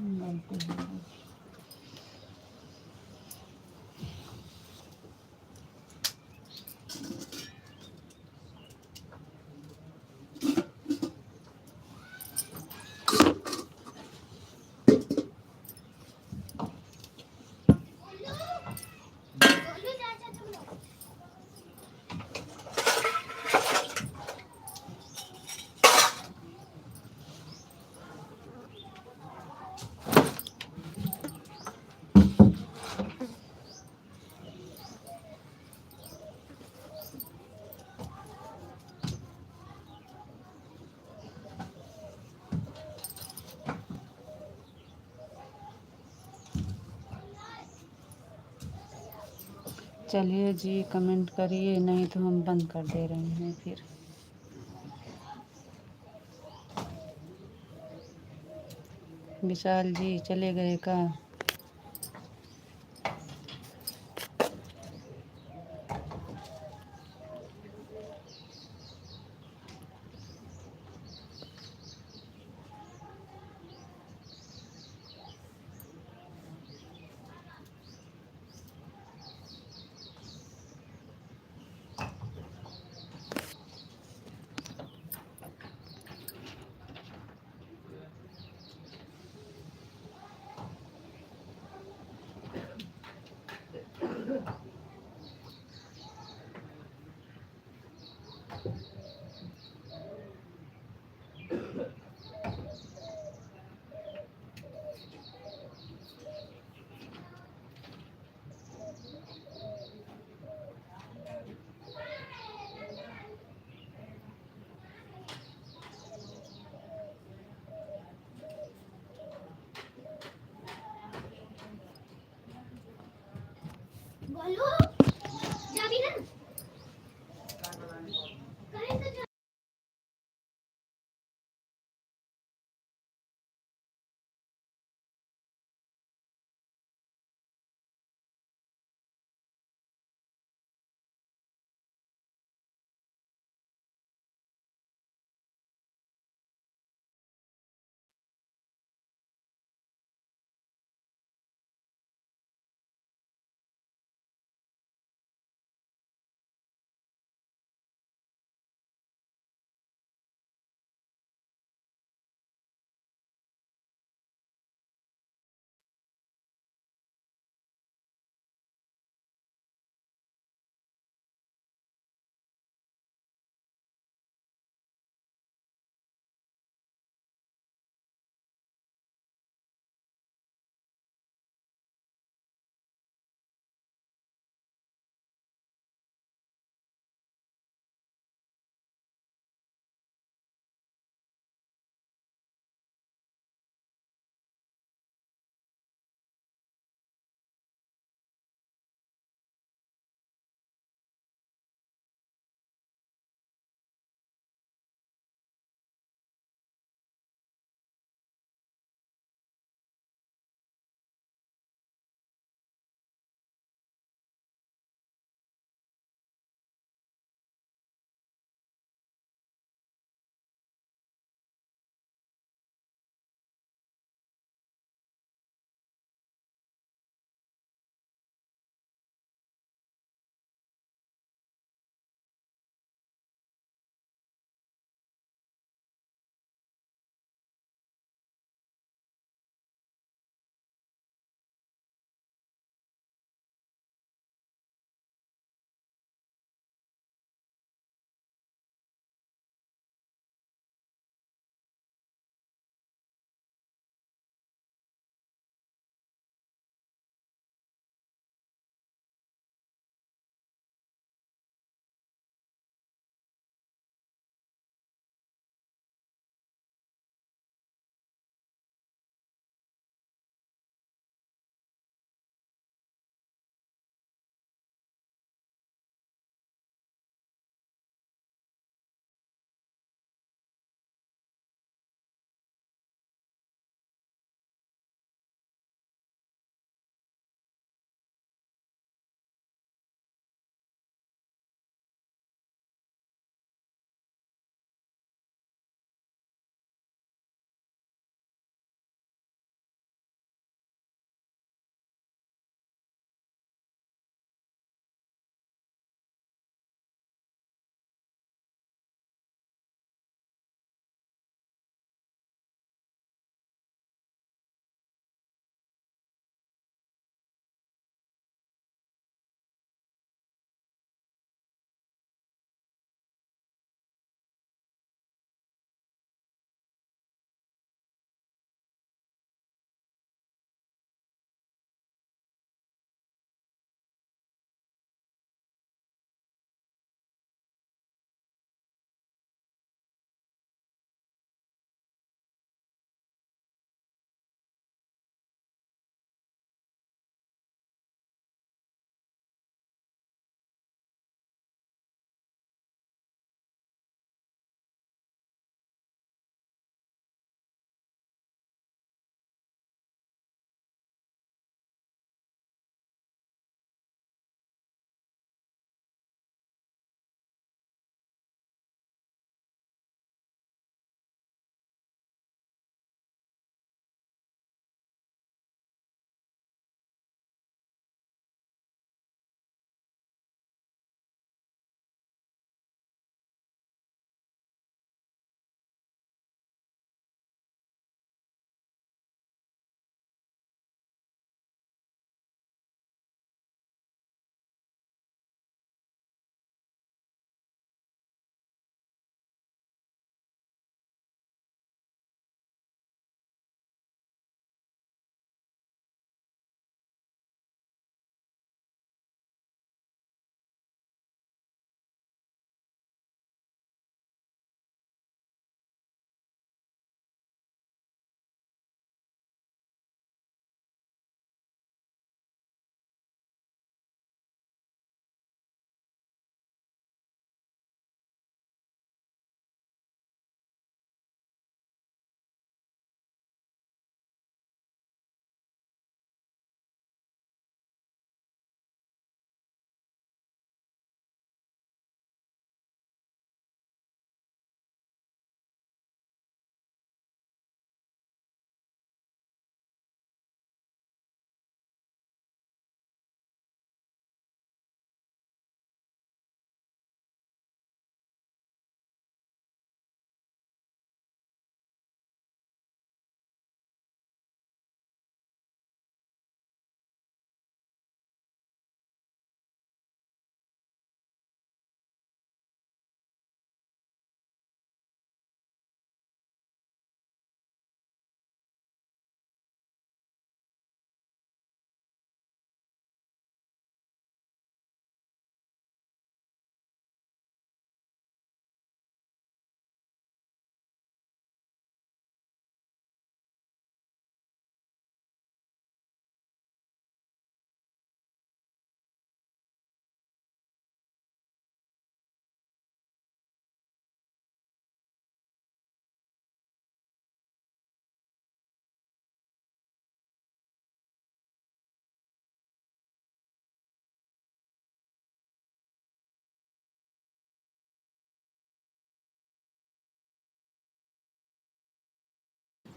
गलती हो गई। बोलो चाचा तुम लोग। चलिए जी, कमेंट करिए, नहीं तो हम बंद कर दे रहे हैं फिर। विशाल जी चले गए का? बोलो जा भी ना।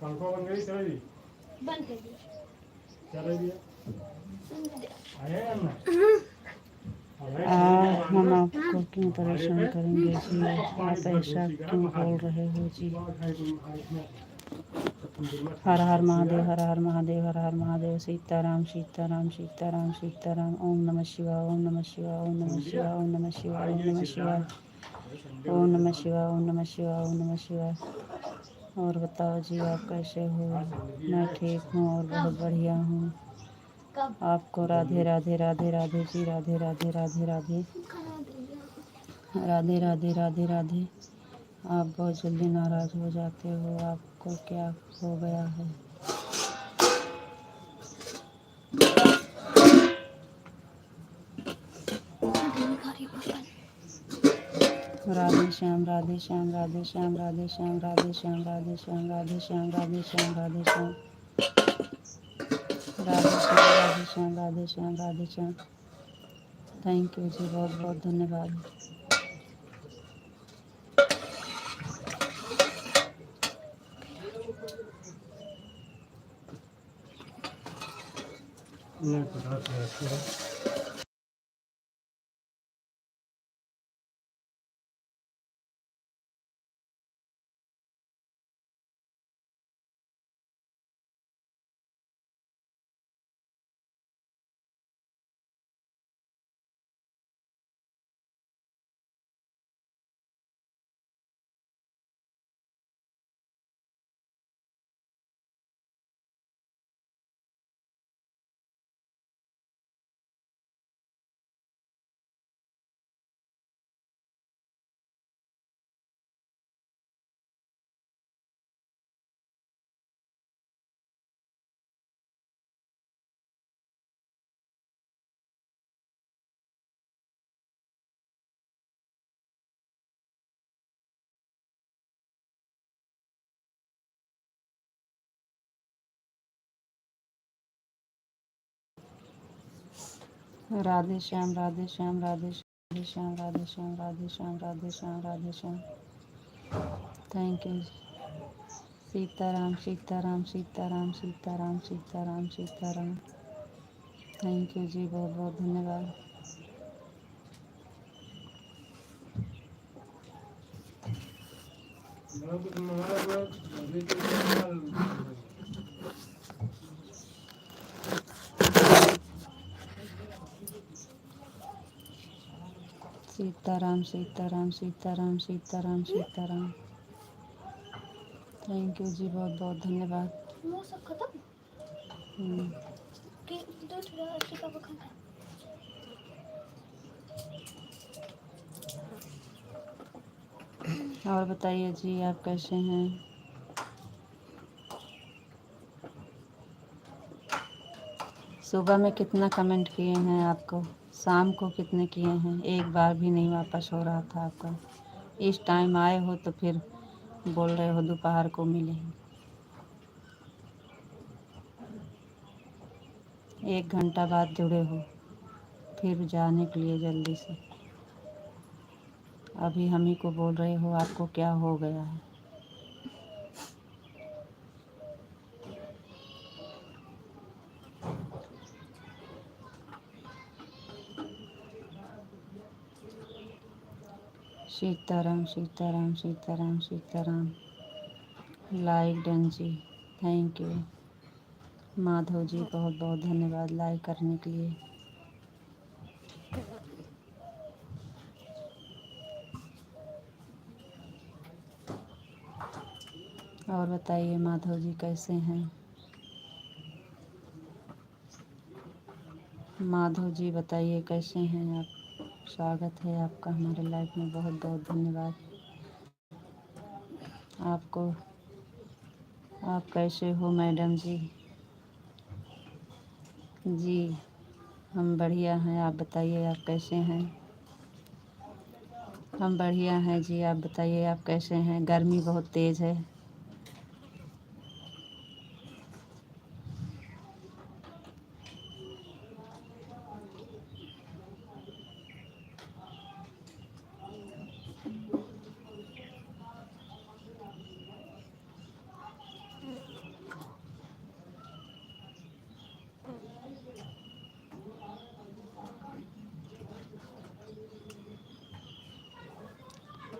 पंखा बंद करी चला दी बंद कर दिया। चला दिया आया है ना हम आपको क्यों परेशान करेंगे जी? आप ऐसा क्यों बोल रहे हो जी? हर हर महादेव, हर हर महादेव, हर हर महादेव। सीताराम सीताराम सीताराम सीताराम। ओम नमः शिवाय, ओम नमः शिवाय, ओम नमः शिवाय, ओम नमः शिवाय, ओम नमः शिवाय, ओम नमः शिवाय, ओम नमः शिवाय, ओम नमः शिवाय। और बताओ जी, आप कैसे हो? मैं ठीक हूँ और बहुत बढ़िया हूँ। कब आपको राधे राधे राधे राधे जी, राधे राधे राधे राधे खाना दिया? राधे राधे राधे राधे। आप बहुत जल्दी नाराज़ हो जाते हो, आपको क्या हो गया है? नहीं खा रही पापा। राधे श्याम राधे श्याम राधे श्याम राधे श्याम राधे श्याम राधे श्याम राधे श्याम राधे श्याम राधे श्याम राधे श्याम राधे श्याम राधे श्याम। थैंक यू जी, बहुत बहुत धन्यवाद। नहीं पता चला Radhe Shyam Radhe Shyam Radhe Shyam Radhe Shyam Radhe Shyam Radhe Shyam Radhe Shyam. Thank you. Sitaram Sitaram Sitaram Sitaram Sitaram Sitaram. Thank you ji, बहुत बहुत धन्यवाद। सीताराम सीताराम सीताराम सीताराम सीताराम। थैंक यू जी, बहुत बहुत धन्यवाद। वो सब खत्म कि दूध अस्सी का खाना। और बताइए जी, आप कैसे हैं? सुबह में कितना कमेंट किए हैं आपको? शाम को कितने किए हैं? एक बार भी नहीं वापस हो रहा था आपका। इस टाइम आए हो तो फिर बोल रहे हो दोपहर को मिलेंगे। 1 घंटा बाद जुड़े हो, फिर जाने के लिए जल्दी से। अभी हम ही को बोल रहे हो आपको क्या हो गया है। Sitaram Sitaram Sitaram Sitaram. Like done ji, thank you. Madhav ji, बहुत बहुत धन्यवाद लाइक करने के लिए। और बताइए माधव जी कैसे हैं? माधव जी बताइए कैसे हैं आप? स्वागत है आपका हमारे लाइफ में, बहुत बहुत धन्यवाद आपको। आप कैसे हो मैडम जी? जी हम बढ़िया हैं, आप बताइए आप कैसे हैं? हम बढ़िया हैं जी, आप बताइए आप कैसे हैं? गर्मी बहुत तेज़ है।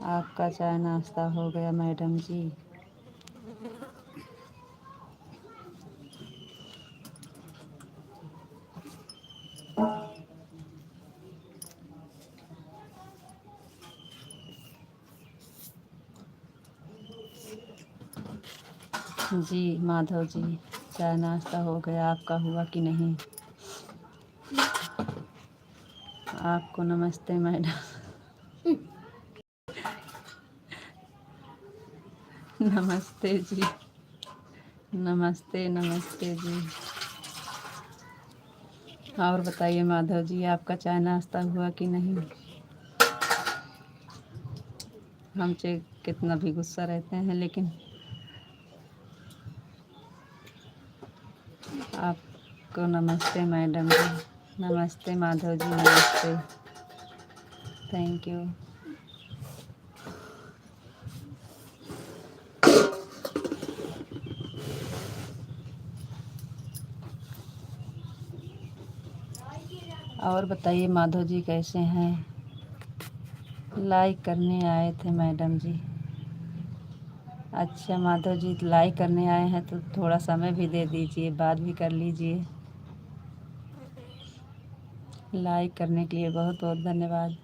आपका चाय नाश्ता हो गया मैडम जी। जी माधव जी, चाय नाश्ता हो गया, आपका हुआ कि नहीं? आपको नमस्ते मैडम। नमस्ते जी, नमस्ते नमस्ते जी। और बताइए माधव जी, आपका चाय नाश्ता हुआ कि नहीं? हमसे कितना भी गुस्सा रहते हैं लेकिन आपको नमस्ते मैडम जी, नमस्ते माधव जी, नमस्ते। Thank you. और बताइए माधव जी कैसे हैं? लाइक करने आए थे मैडम जी। अच्छा माधव जी, लाइक करने आए हैं तो थोड़ा समय भी दे दीजिए, बात भी कर लीजिए। लाइक करने के लिए बहुत बहुत धन्यवाद।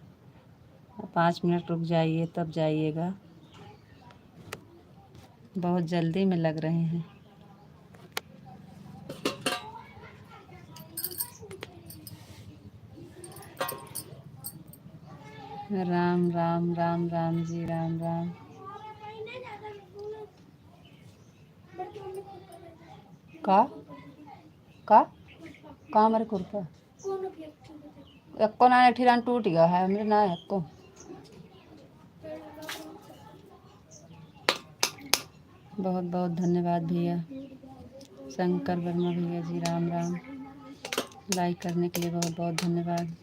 5 मिनट रुक जाइए तब जाइएगा, बहुत जल्दी में लग रहे हैं। राम राम राम राम जी, राम राम। का का का हमारे खुरपा एको ना ठिरान टूट गया है, मेरे ना एको। बहुत बहुत धन्यवाद भैया, शंकर वर्मा भैया जी, राम राम। लाइक करने के लिए बहुत बहुत धन्यवाद।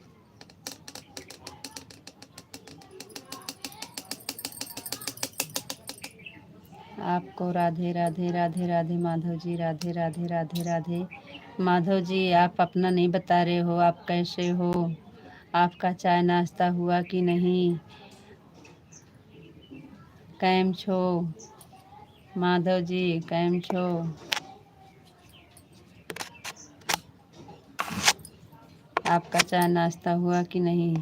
आपको राधे राधे राधे राधे माधव जी, राधे राधे राधे राधे। माधव जी, आप अपना नहीं बता रहे हो, आप कैसे हो? आपका चाय नाश्ता हुआ कि नहीं? कैम छो माधव जी, कैम छो? आपका चाय नाश्ता हुआ कि नहीं?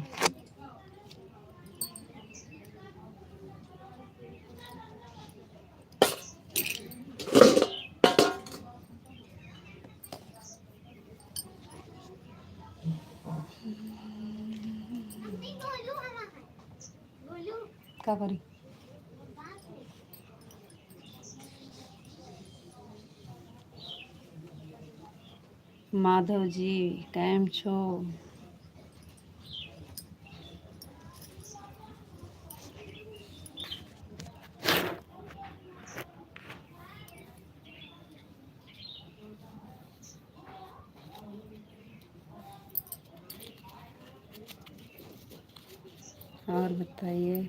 क्या करी? माधव जी कैम छो? और बताइए।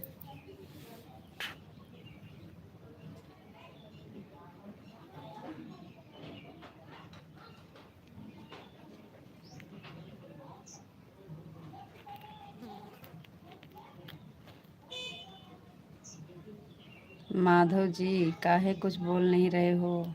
माधव जी काहे कुछ बोल नहीं रहे हो?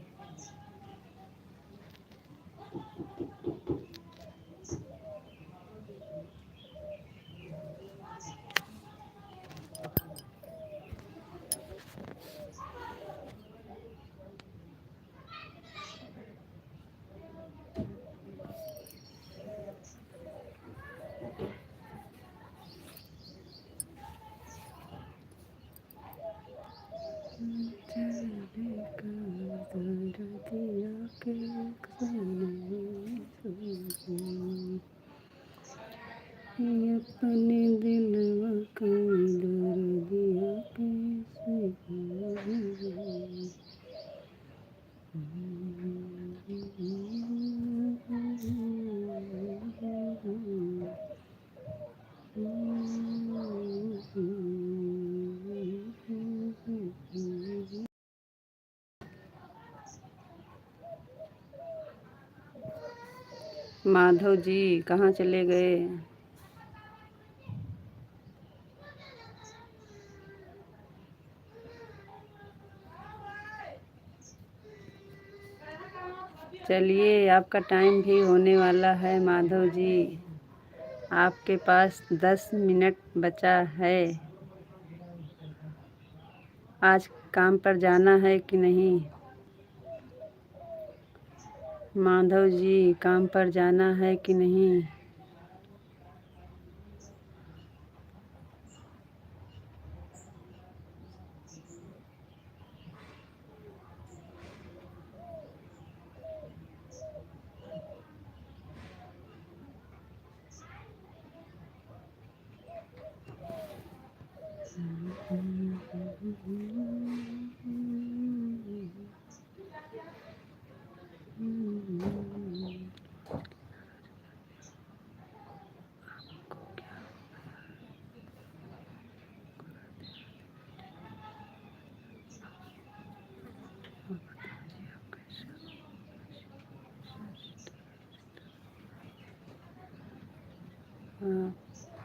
अपने दिलवा का दर्दिया कैसे माधव जी कहाँ चले गए? चलिए, आपका टाइम भी होने वाला है माधव जी। आपके पास 10 मिनट बचा है। आज काम पर जाना है कि नहीं? माधव जी, काम पर जाना है कि नहीं?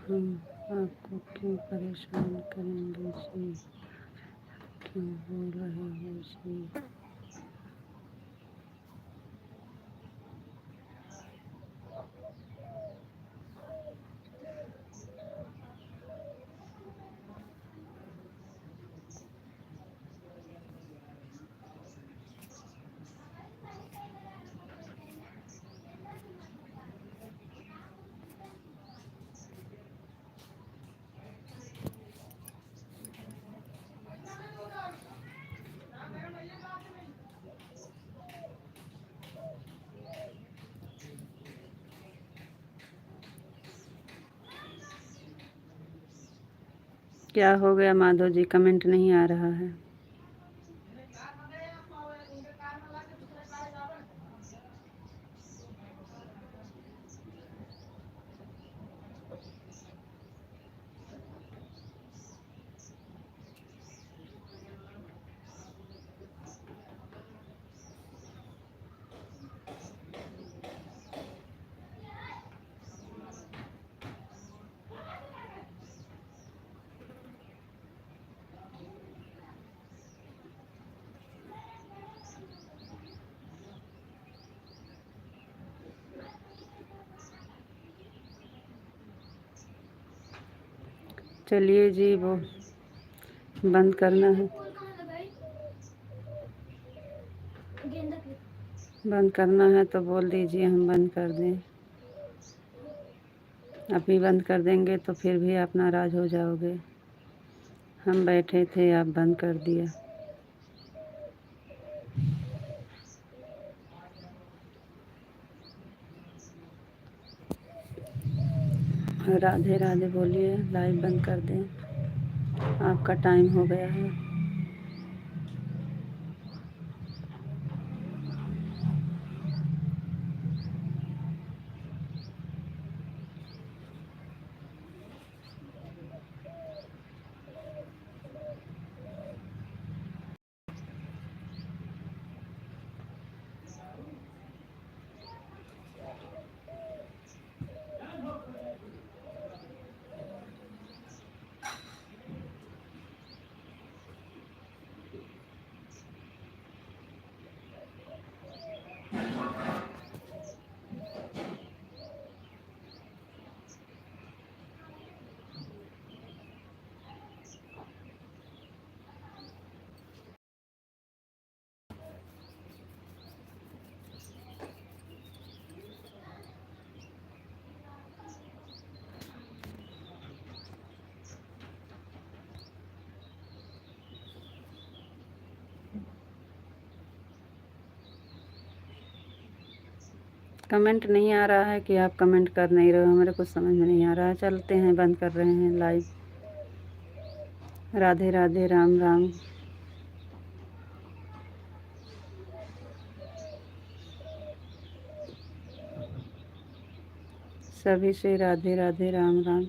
हम आपको क्यों परेशान करेंगे जी? क्यों बोल रहे हो जी? क्या हो गया माधव जी? कमेंट नहीं आ रहा है। चलिए जी, वो बंद करना है। फूल कहाँ लगाई? गेंदा के। बंद करना है तो बोल दीजिए, हम बंद कर दें। अभी बंद कर देंगे तो फिर भी आप नाराज़ हो जाओगे। हम बैठे थे, आप बंद कर दिया। राधे राधे बोलिए, लाइव बंद कर दें। आपका टाइम हो गया है। कमेंट नहीं आ रहा है कि आप कमेंट कर नहीं रहे हो, मेरे कुछ समझ में नहीं आ रहा है। चलते हैं, बंद कर रहे हैं लाइव। राधे राधे, राम राम। सभी से राधे राधे, राम राम।